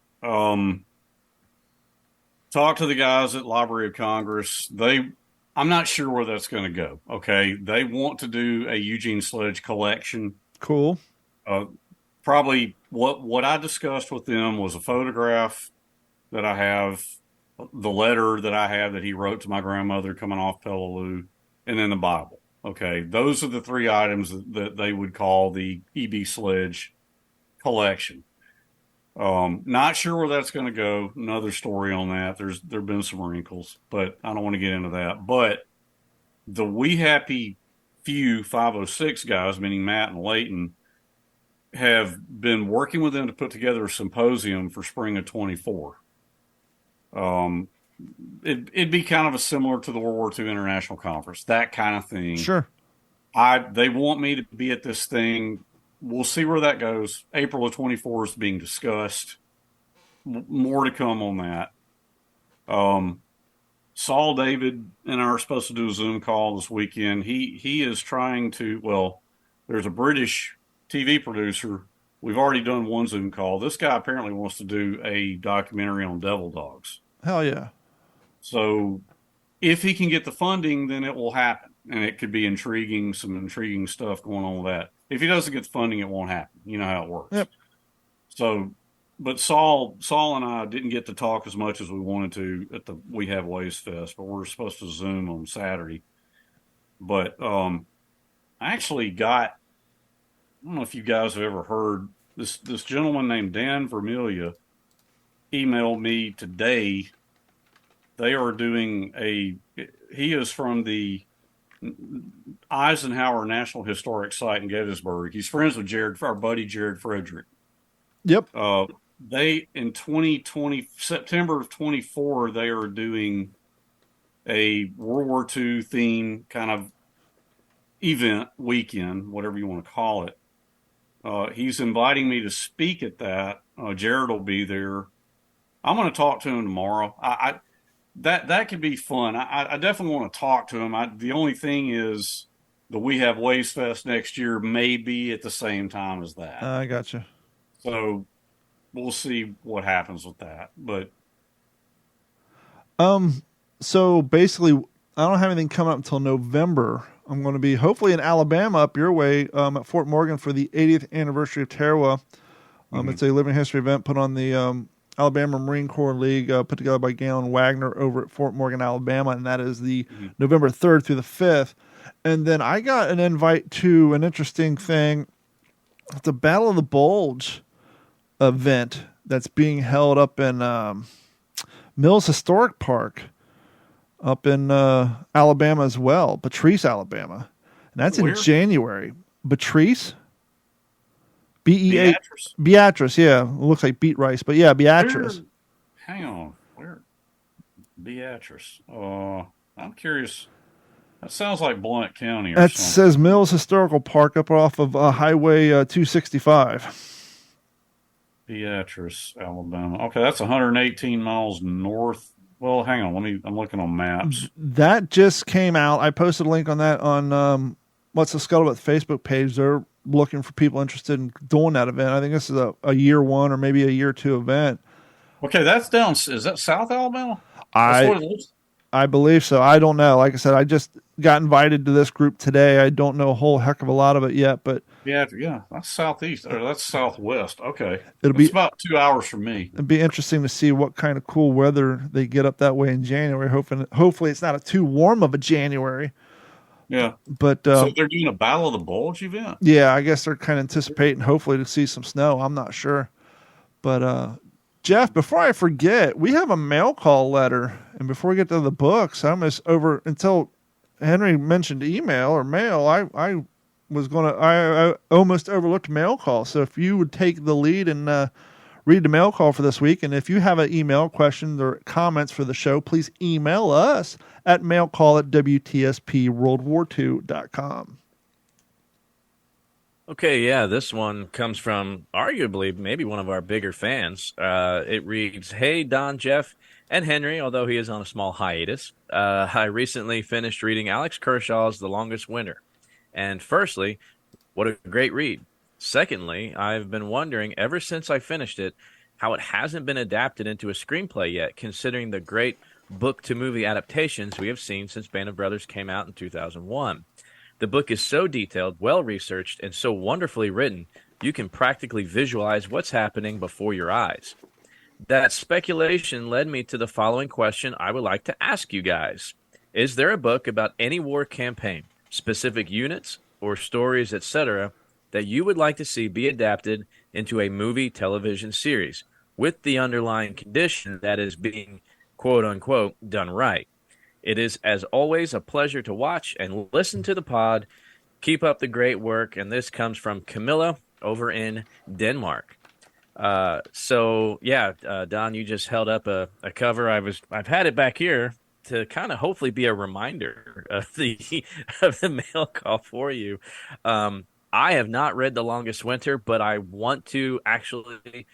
Talk to the guys at Library of Congress. I'm not sure where that's going to go. Okay. They want to do a Eugene Sledge collection. Cool. Probably what I discussed with them was a photograph that I have, the letter that I have that he wrote to my grandmother coming off Peleliu, and then the Bible. Okay, those are the three items that they would call the E.B. Sledge collection. Not sure where that's going to go. Another story on that. There've been some wrinkles, but I don't want to get into that. But the We Happy Few 506 guys, meaning Matt and Leighton, have been working with them to put together a symposium for spring of 24. It'd be kind of a similar to the World War II International Conference, that kind of thing. Sure. They want me to be at this thing. We'll see where that goes. April of 24 is being discussed. More to come on that. Saul David and I are supposed to do a Zoom call this weekend. He is trying to, there's a British TV producer. We've already done one Zoom call. This guy apparently wants to do a documentary on devil dogs. Hell yeah. So if he can get the funding, then it will happen. And it could be intriguing, some intriguing stuff going on with that. If he doesn't get the funding, it won't happen. You know how it works. Yep. So, but Saul and I didn't get to talk as much as we wanted to at the We Have Ways Fest, but we're supposed to Zoom on Saturday. But I actually got, I don't know if you guys have ever heard, this gentleman named Dan Vermilia emailed me today. They are doing he is from the Eisenhower National Historic Site in Gettysburg. He's friends with our buddy Jared Frederick. Yep. They, in 2020, September of 24, they are doing a World War II theme kind of event, weekend, whatever you want to call it. He's inviting me to speak at that. Jared will be there. I'm going to talk to him tomorrow. That could be fun. I definitely want to talk to him. The only thing is the We Have Ways Fest next year may be at the same time as that. I gotcha. So we'll see what happens with that. But so basically, I don't have anything coming up until November. I'm going to be hopefully in Alabama up your way at Fort Morgan for the 80th anniversary of Tarawa. It's a living history event put on the Alabama Marine Corps League, put together by Galen Wagner over at Fort Morgan, Alabama, and that is the November 3rd through the 5th. And then I got an invite to an interesting thing. It's a Battle of the Bulge event that's being held up in Mills Historic Park up in Alabama as well, Beatrice, Alabama. And that's in January. Beatrice? Beatrice. Beatrice, yeah. It looks like beet rice, but yeah, Beatrice. Hang on. Where? Beatrice. I'm curious. That sounds like Blount County or that something. Says Mills Historical Park up off of Highway 265. Beatrice, Alabama. Okay, that's 118 miles north. Well, hang on. I'm looking on maps. That just came out. I posted a link on that on What's the Scuttlebutt Facebook page. They're looking for people interested in doing that event. I think this is a year one or maybe a year two event. Okay, that's down. Is that South Alabama? That's what it looks. I believe so. I don't know. Like I said, got invited to this group today. I don't know a whole heck of a lot of it yet, but Yeah, that's southeast or that's southwest. Okay, It'll it's be about 2 hours from me. it'd be interesting to see what kind of cool weather they get up that way in January. Hopefully it's not too warm of a January. Yeah, But so they're doing a Battle of the Bulge event. yeah, I guess they're kind of anticipating hopefully to see some snow. I'm not sure. But Jeff, before I forget, we have a mail call letter, and before we get to the books, I almost until Henry mentioned email or mail. I almost overlooked mail call. So if you would take the lead and read the mail call for this week, and if you have an email questions or comments for the show, please email us at mailcall@WTSPWWII-EP-164.com. Okay, yeah, this one comes from arguably maybe one of our bigger fans. It reads, "Hey, Don, Jeff, and Henry, although he is on a small hiatus. I recently finished reading Alex Kershaw's The Longest Winter. And firstly, what a great read. Secondly, I've been wondering ever since I finished it how it hasn't been adapted into a screenplay yet, considering the great book-to-movie adaptations we have seen since Band of Brothers came out in 2001. The book is so detailed, well-researched, and so wonderfully written, you can practically visualize what's happening before your eyes. That speculation led me to the following question I would like to ask you guys. Is there a book about any war campaign, specific units, or stories, etc., that you would like to see be adapted into a movie television series, with the underlying condition that is being, quote-unquote, done right? It is, as always, a pleasure to watch and listen to the pod. Keep up the great work." And this comes from Camilla over in Denmark. Don, you just held up a cover. I've had it back here to kind of hopefully be a reminder of the mail call for you. I have not read The Longest Winter, but I want to actually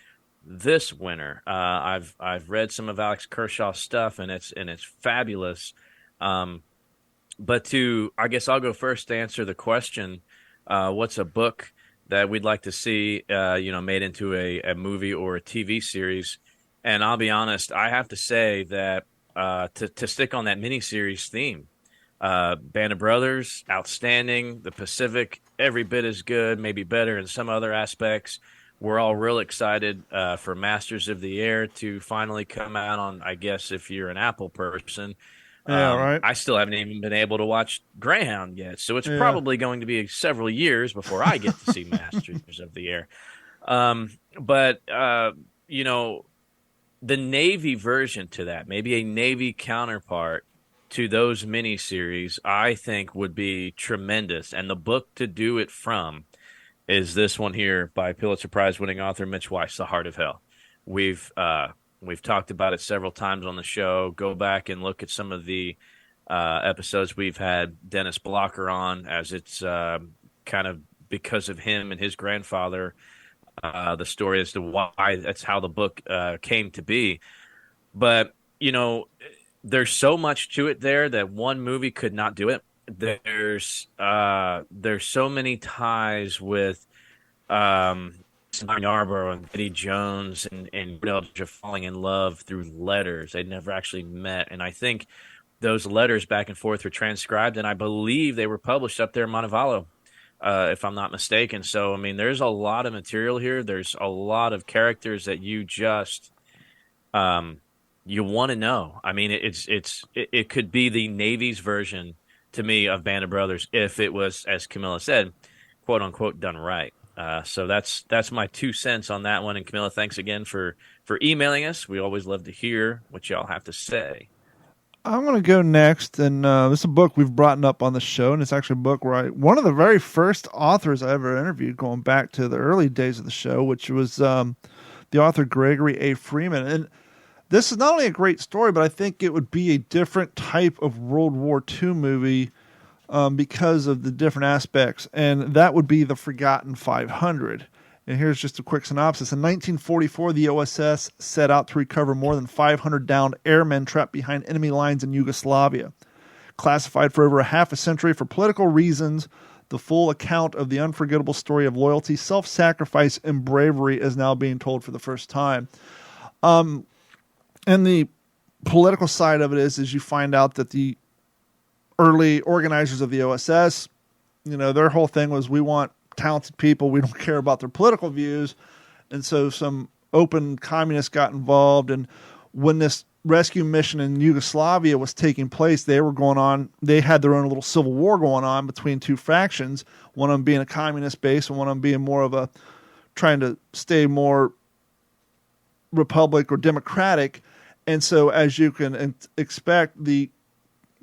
this winter. I've read some of Alex Kershaw's stuff, and it's fabulous. I guess I'll go first to answer the question. What's a book that we'd like to see, made into a movie or a TV series? And I'll be honest, I have to say that to stick on that miniseries theme, Band of Brothers, outstanding. The Pacific, every bit as good, maybe better in some other aspects. We're all real excited for Masters of the Air to finally come out on, I guess, if you're an Apple person. Yeah, right. I still haven't even been able to watch Greyhound yet, so it's probably going to be several years before I get to see Masters of the Air. The Navy version to that, maybe a Navy counterpart to those miniseries, I think would be tremendous. And the book to do it from is this one here by Pulitzer Prize-winning author Mitch Weiss, The Heart of Hell. We've talked about it several times on the show. Go back and look at some of the episodes we've had Dennis Blocker on, as it's kind of because of him and his grandfather, the story as to why that's how the book came to be. But, there's so much to it there that one movie could not do it. There's so many ties with Yarborough and Eddie Jones and just falling in love through letters. They'd never actually met. And I think those letters back and forth were transcribed, and I believe they were published up there in Montevallo, if I'm not mistaken. So, there's a lot of material here. There's a lot of characters that you just you want to know. It could be the Navy's version to me of Band of Brothers if it was, as Camilla said, quote unquote, done right. So that's my 2 cents on that one. And Camilla, thanks again for emailing us. We always love to hear what y'all have to say. I'm going to go next, and this is a book we've brought up on the show, and it's actually a book where one of the very first authors I ever interviewed, going back to the early days of the show, which was the author Gregory A. Freeman. And this is not only a great story, but I think it would be a different type of World War II movie because of the different aspects, and that would be The Forgotten 500. And here's just a quick synopsis. In 1944, the OSS set out to recover more than 500 downed airmen trapped behind enemy lines in Yugoslavia. Classified for over a half a century for political reasons, the full account of the unforgettable story of loyalty, self-sacrifice, and bravery is now being told for the first time. And the political side of it is you find out that the early organizers of the OSS. You know, their whole thing was, we want talented people. We don't care about their political views. And so some open communists got involved. And when this rescue mission in Yugoslavia was taking place, they had their own little civil war going on between two factions, one of them being a communist base and one of them being more of a trying to stay more republic or democratic. And so, as you can expect, the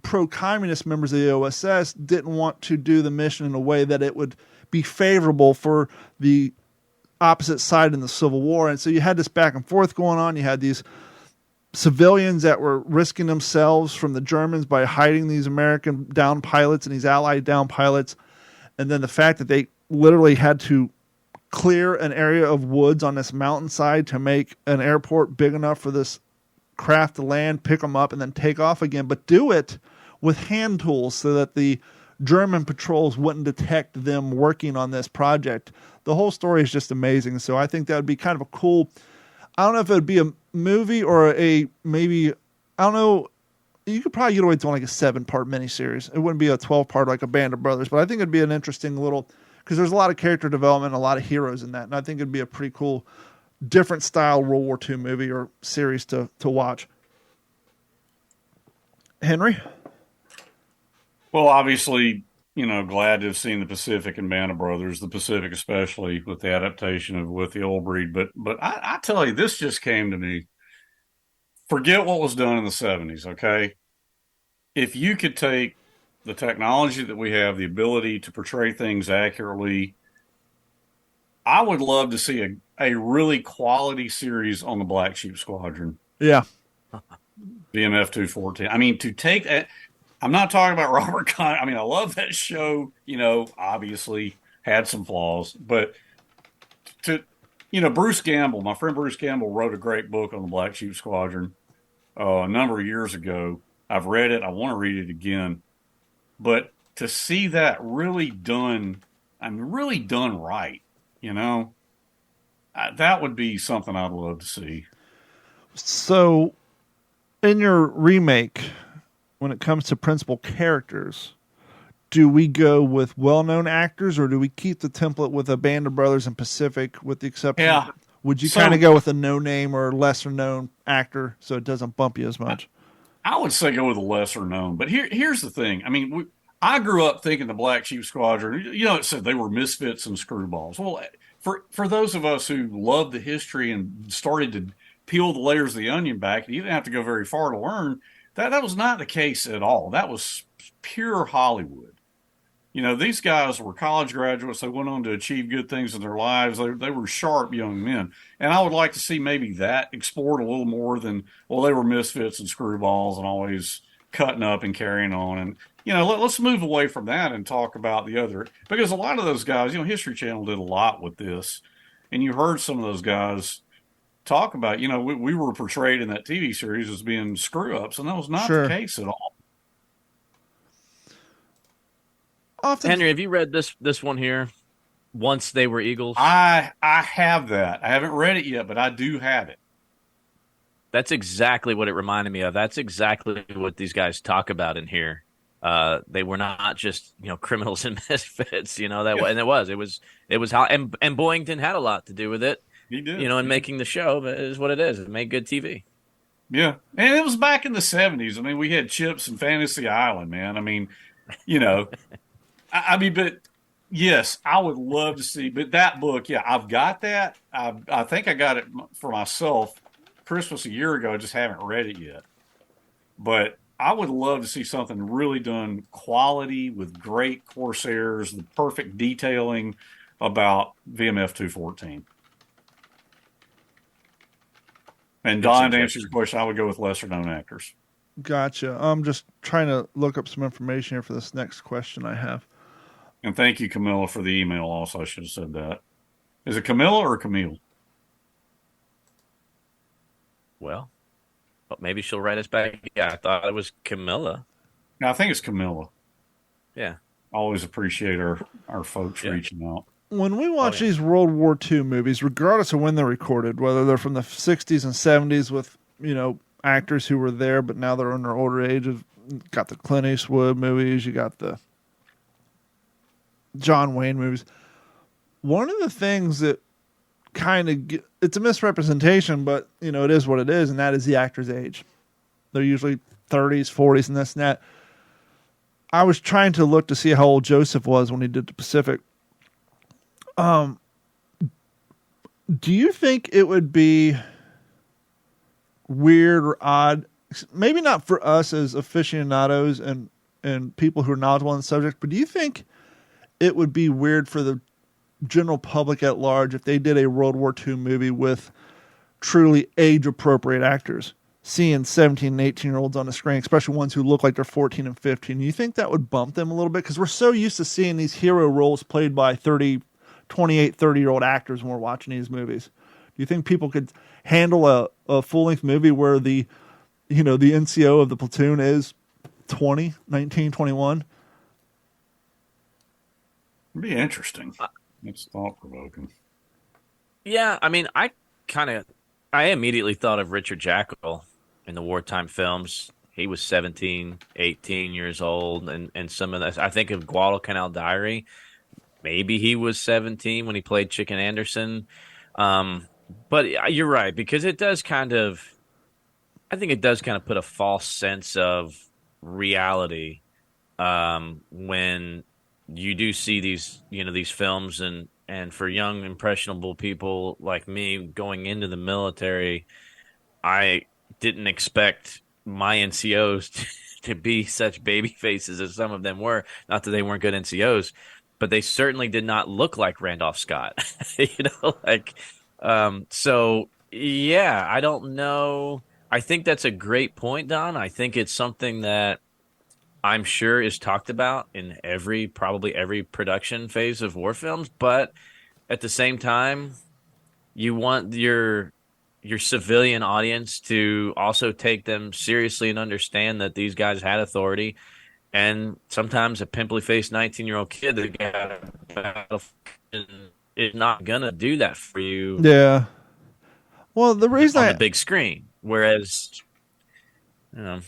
pro-communist members of the OSS didn't want to do the mission in a way that it would be favorable for the opposite side in the Civil War. And so you had this back and forth going on. You had these civilians that were risking themselves from the Germans by hiding these American downed pilots and these Allied downed pilots. And then the fact that they literally had to clear an area of woods on this mountainside to make an airport big enough for this craft to land, pick them up, and then take off again, but do it with hand tools so that the German patrols wouldn't detect them working on this project. The whole story is just amazing. So I think that would be kind of a cool, I don't know if it would be a movie or maybe, I don't know, you could probably get away with like a 7-part miniseries. It wouldn't be a 12-part like a Band of Brothers, but I think it'd be an interesting little, because there's a lot of character development, a lot of heroes in that, and I think it'd be a pretty cool, different style World War II movie or series to watch. Henry? Well, obviously, glad to have seen the Pacific and Band of Brothers, the Pacific especially with the adaptation of With the Old Breed. But I tell you, this just came to me. Forget what was done in the 70s, okay? If you could take the technology that we have, the ability to portray things accurately, I would love to see a really quality series on the Black Sheep Squadron. Yeah. VMF 214. I mean, to take that, I'm not talking about Robert Conn. I mean, I love that show, obviously had some flaws, but Bruce Gamble, my friend Bruce Gamble wrote a great book on the Black Sheep Squadron a number of years ago. I've read it. I want to read it again. But to see that really done right, that would be something I'd love to see. So, in your remake, when it comes to principal characters, do we go with well-known actors, or do we keep the template with a Band of Brothers and Pacific, with the exception? Yeah. Would you kind of go with a no-name or lesser-known actor so it doesn't bump you as much? I would say go with a lesser-known. But here's the thing. I mean, I grew up thinking the Black Sheep Squadron, it said they were misfits and screwballs. Well, for those of us who love the history and started to peel the layers of the onion back, you didn't have to go very far to learn that was not the case at all. That was pure Hollywood. These guys were college graduates. They went on to achieve good things in their lives. They were sharp young men. And I would like to see maybe that explored a little more than, well, they were misfits and screwballs and always cutting up and carrying on. And, let's move away from that and talk about the other. Because a lot of those guys, History Channel did a lot with this. And you heard some of those guys talk about, we were portrayed in that TV series as being screw-ups. And that was not the case at all. Henry, have you read this one here? Once They Were Eagles. I have that. I haven't read it yet, but I do have it. That's exactly what it reminded me of. That's exactly what these guys talk about in here. They were not just criminals and misfits. And it was how and Boyington had a lot to do with it. He did. In making the show. But it is what it is. It made good TV. Yeah, and it was back in the 70s. I mean, we had Chips and Fantasy Island, man. I mean, but yes, I would love to see. But that book, yeah, I've got that. I think I got it for myself Christmas a year ago. I just haven't read it yet. But I would love to see something really done quality with great Corsairs, the perfect detailing about VMF 214. And Don, to answer your question, I would go with lesser-known actors. Gotcha. I'm just trying to look up some information here for this next question I have. And thank you, Camilla, for the email also. I should have said that. Is it Camilla or Camille? Well, maybe she'll write us back. Yeah, I thought it was Camilla. No, I think it's Camilla. Yeah. Always appreciate our folks reaching out. When we watch these World War II movies, regardless of when they're recorded, whether they're from the 60s and 70s with, actors who were there, but now they're in their older age of, got the Clint Eastwood movies, you got the John Wayne movies. One of the things that it's a misrepresentation, but it is what it is, and that is the actor's age. They're usually 30s, 40s, and this and that. I was trying to look to see how old Joseph was when he did the Pacific. Do you think it would be weird or odd, maybe not for us as aficionados and people who are knowledgeable on the subject, but do you think it would be weird for the general public at large if they did a World War II movie with truly age-appropriate actors, seeing 17 and 18-year-olds on the screen, especially ones who look like they're 14 and 15? Do you think that would bump them a little bit? Because we're so used to seeing these hero roles played by 28, 30-year-old actors when we're watching these movies. Do you think people could handle a full-length movie where the NCO of the platoon is 20, 19, 21? It'd be interesting. It's thought-provoking. Yeah, I mean, I immediately thought of Richard Jackal in the wartime films. He was 17, 18 years old, and some of that. I think of Guadalcanal Diary. Maybe he was 17 when he played Chicken Anderson. But you're right, because it does I think it does kind of put a false sense of reality when you do see these films, and for young impressionable people like me going into the military, I didn't expect my NCOs to be such baby faces as some of them were. Not that they weren't good NCOs, but they certainly did not look like Randolph Scott. So yeah, I don't know. I think that's a great point, Don. I think it's something that I'm sure is talked about in probably every production phase of war films, but at the same time, you want your civilian audience to also take them seriously and understand that these guys had authority, and sometimes a pimply-faced 19-year-old kid that got a battlefield is not gonna do that for you. Yeah. Well, the reason on the big screen, whereas, Well,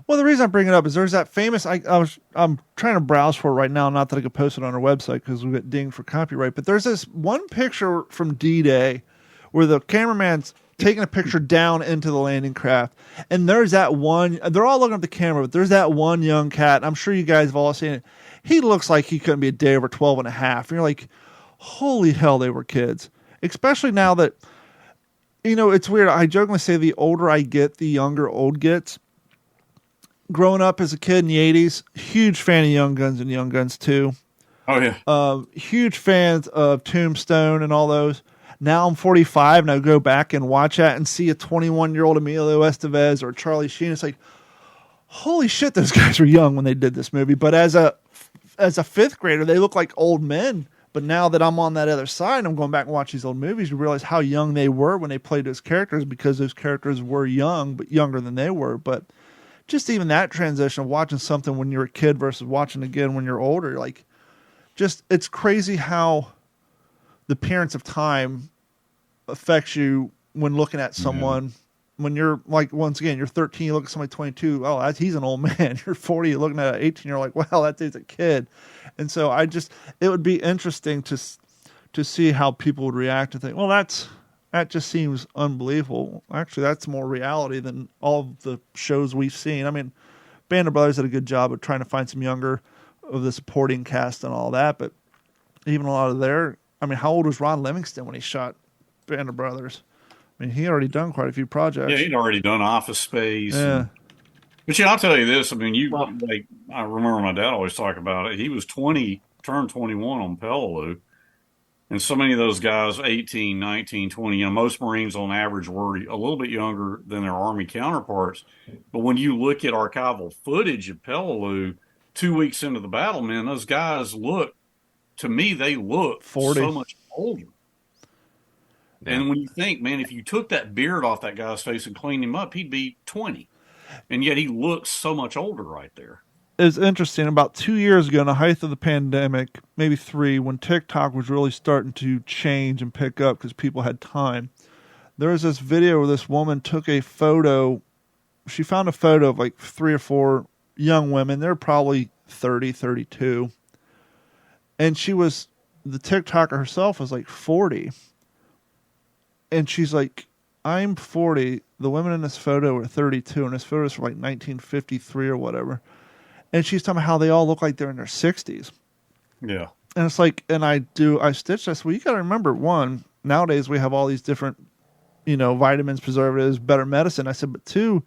the reason I bring it up is there's that famous. I'm trying to browse for it right now. Not that I could post it on our website because we get dinged for copyright. But there's this one picture from D-Day where the cameraman's taking a picture down into the landing craft, and there's that one. They're all looking at the camera, but there's that one young cat. I'm sure you guys have all seen it. He looks like he couldn't be a day over 12 and a half. And you're like, holy hell, they were kids. Especially now that, it's weird. I jokingly say the older I get, the younger old gets. Growing up as a kid in the 80s, huge fan of Young Guns and Young Guns 2. Oh, yeah. Huge fans of Tombstone and all those. Now I'm 45 and I go back and watch that and see a 21-year-old Emilio Estevez or Charlie Sheen. It's like, holy shit, those guys were young when they did this movie. But as a fifth grader, they look like old men. But now that I'm on that other side and I'm going back and watch these old movies, you realize how young they were when they played those characters, because those characters were young, but younger than they were. But just even that transition of watching something when you're a kid versus watching again when you're older, like, it's crazy how the appearance of time affects you when looking at someone. When you're like, once again, you're 13, you look at somebody 22, he's an old man. You're 40, you're looking at an 18, you're like, wow, that dude's a kid. And so it would be interesting to see how people would react and think, well, that just seems unbelievable. Actually, that's more reality than all of the shows we've seen. I mean, Band of Brothers did a good job of trying to find some younger of the supporting cast and all that, but even a lot of how old was Ron Livingston when he shot Band of Brothers? I mean, he had already done quite a few projects. Yeah, he'd already done Office Space. Yeah. But I'll tell you this. I mean, I remember my dad always talk about it. He was 20, turned 21 on Peleliu. And so many of those guys, 18, 19, 20, most Marines on average were a little bit younger than their Army counterparts. But when you look at archival footage of Peleliu 2 weeks into the battle, man, those guys they look 40. So much older. Yeah. And when you think, man, if you took that beard off that guy's face and cleaned him up, he'd be 20. And yet he looks so much older right there. It's interesting. About 2 years ago, in the height of the pandemic, maybe 3, when TikTok was really starting to change and pick up because people had time, there was this video where this woman took a photo. She found a photo of like 3 or 4 young women. They're probably 30, 32. And the TikToker herself was like 40. And she's like, I'm 40. The women in this photo are 32. And this photo is from like 1953 or whatever. And she's talking about how they all look like they're in their 60s. Yeah. And it's like, and I stitched this. Well, you got to remember, one, nowadays we have all these different, vitamins, preservatives, better medicine. I said, but two,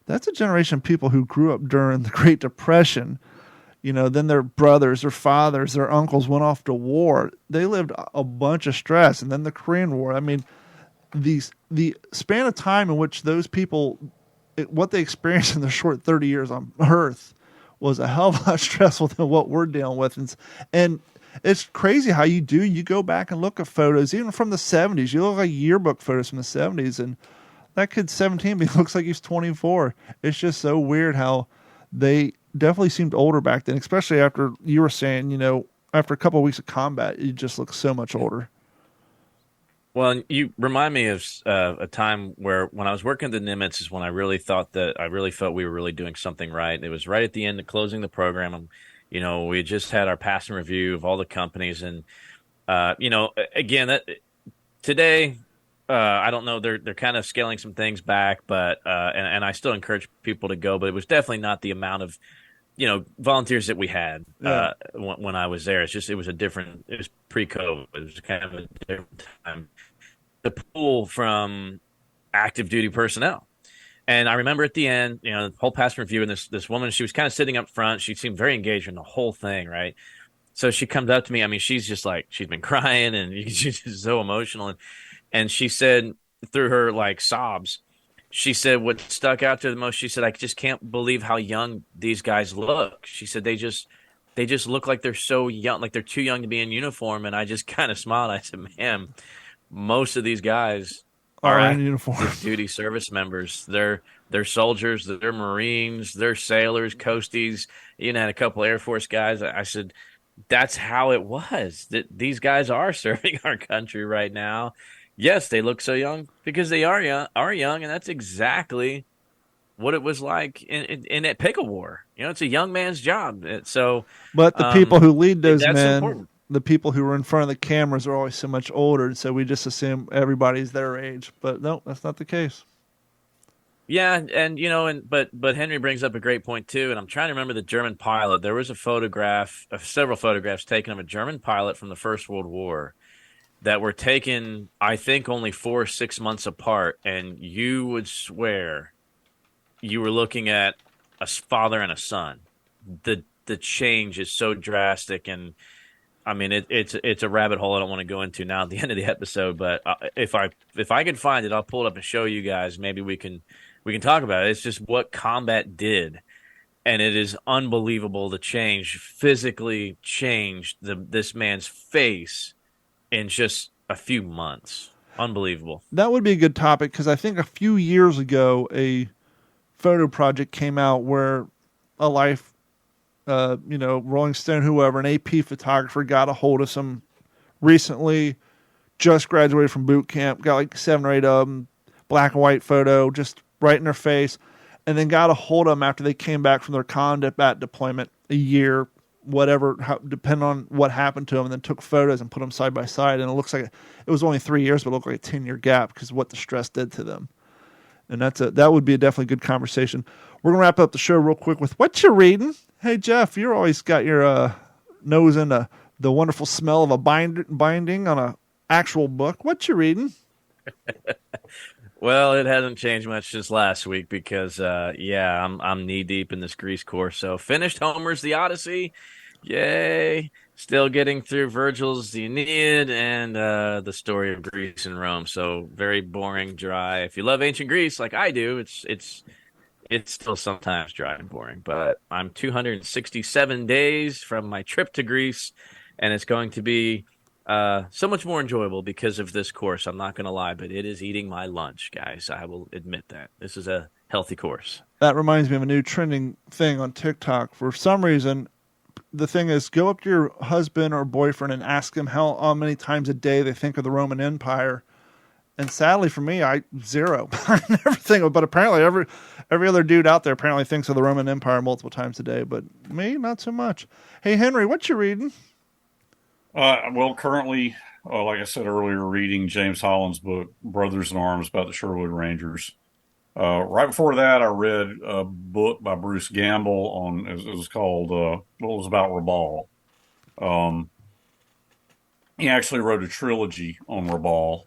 that's a generation of people who grew up during the Great Depression. Then their brothers, their fathers, their uncles went off to war. They lived a bunch of stress. And then the Korean War. I mean, the span of time in which those people, what they experienced in their short 30 years on Earth was a hell of a lot stressful than what we're dealing with. And it's crazy how you go back and look at photos, even from the 70s. You look at yearbook photos from the 70s, and that kid's 17, but he looks like he's 24. It's just so weird how they definitely seemed older back then, especially after you were saying, after a couple of weeks of combat, you just look so much older. Well, you remind me of a time where when I was working at the Nimitz is when I really felt we were really doing something right. It was right at the end of closing the program. We had just had our passing review of all the companies. And, again, today, I don't know, they're kind of scaling some things back, but and I still encourage people to go, but it was definitely not the amount of, volunteers that we had when I was there. It was pre-COVID. It was kind of a different time. The pool from active duty personnel. And I remember at the end, the whole past review, and this woman, she was kind of sitting up front. She seemed very engaged in the whole thing, right? So she comes up to me. I mean, she's just like, she's been crying and she's just so emotional. And she said, through her like sobs, she said what stuck out to her the most, she said, I just can't believe how young these guys look. She said they just look like they're so young, like they're too young to be in uniform. And I just kind of smiled. I said, ma'am, most of these guys are in uniform duty service members. They're soldiers, they're Marines, they're sailors, coasties. Even had a couple Air Force guys. I said, that's how it was. That these guys are serving our country right now. Yes, they look so young because they are young, and that's exactly what it was like in that pickle war. It's a young man's job. But the people who lead those men, important. The people who are in front of the cameras are always so much older, and so we just assume everybody's their age. But no, that's not the case. Yeah, and but Henry brings up a great point too, and I'm trying to remember the German pilot. There was several photographs taken of a German pilot from the First World War that were taken, I think, only 4 or 6 months apart, and you would swear you were looking at a father and a son. The change is so drastic, and I mean it's a rabbit hole I don't want to go into now at the end of the episode. But if I can find it, I'll pull it up and show you guys. Maybe we can talk about it. It's just what combat did, and it is unbelievable. The change physically changed this man's face in just a few months. Unbelievable. That would be a good topic because I think a few years ago a photo project came out where a Life, Rolling Stone, whoever, an AP photographer got a hold of some recently just graduated from boot camp, got like 7 or 8 of them, black and white photo, just right in their face, and then got a hold of them after they came back from their combat deployment a year, whatever, depending on what happened to them, and then took photos and put them side by side. And it looks like it was only 3 years, but it looked like a 10-year gap because of what the stress did to them. And that would be a definitely good conversation. We're going to wrap up the show real quick with what you're reading. Hey, Jeff, you're always got your nose in the wonderful smell of a binding on a actual book. What you reading? Well, it hasn't changed much since last week because, I'm knee deep in this Greece course. So finished Homer's The Odyssey. Yay. Still getting through Virgil's The Aeneid and the story of Greece and Rome. So very boring, dry. If you love ancient Greece like I do, it's still sometimes dry and boring. But I'm 267 days from my trip to Greece, and it's going to be so much more enjoyable because of this course. I'm not going to lie, but it is eating my lunch, guys. I will admit that. This is a healthy course. That reminds me of a new trending thing on TikTok. For some reason, the thing is, go up to your husband or boyfriend and ask them how many times a day they think of the Roman Empire, And sadly for me, I zero. I never think of it, but apparently every other dude out there apparently thinks of the Roman Empire multiple times a day, but me, not so much. Hey, Henry, what you reading? Well, currently, like I said earlier, reading James Holland's book, Brothers in Arms, about the Sherwood Rangers. Right before that, I read a book by Bruce Gamble it was called, it was about Rabaul. He actually wrote a trilogy on Rabaul,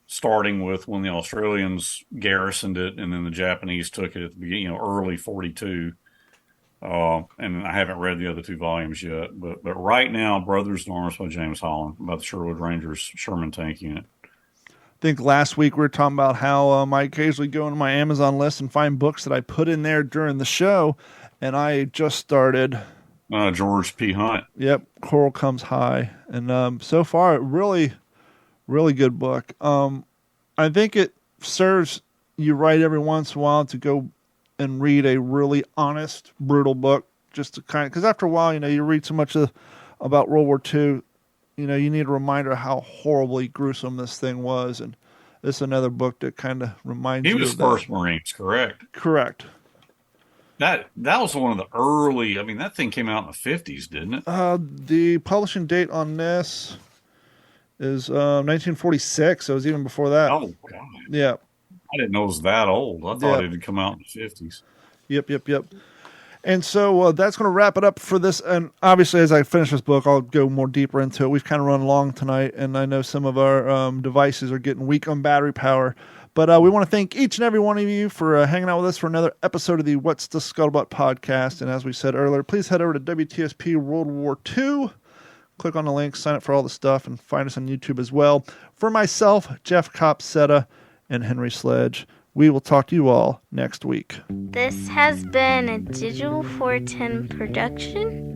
starting with when the Australians garrisoned it, and then the Japanese took it at the beginning, early 42. And I haven't read the other two volumes yet, but right now, Brothers in Arms by James Holland, about the Sherwood Rangers Sherman Tank Unit. I think last week we were talking about how I occasionally go into my Amazon list and find books that I put in there during the show, and I just started George P. Hunt. Yep, Coral Comes High, and so far, really, really good book. I think it serves you right every once in a while to go and read a really honest, brutal book, just to because after a while, you read so much about World War II, you need a reminder of how horribly gruesome this thing was, and this is another book that kind of reminds you of that. He was 1st Marines, correct? Correct. That was one of the early, that thing came out in the 50s, didn't it? The publishing date on this is 1946, so it was even before that. Oh, God. Yeah. I didn't know it was that old. I thought it had come out in the 50s. Yep. And so that's going to wrap it up for this. And obviously, as I finish this book, I'll go more deeper into it. We've kind of run long tonight, and I know some of our devices are getting weak on battery power. But we want to thank each and every one of you for hanging out with us for another episode of the What's the Scuttlebutt podcast. And as we said earlier, please head over to WTSP World War II. Click on the link, sign up for all the stuff, and find us on YouTube as well. For myself, Jeff Copsetta, and Henry Sledge, we will talk to you all next week. This has been a Digital 410 production.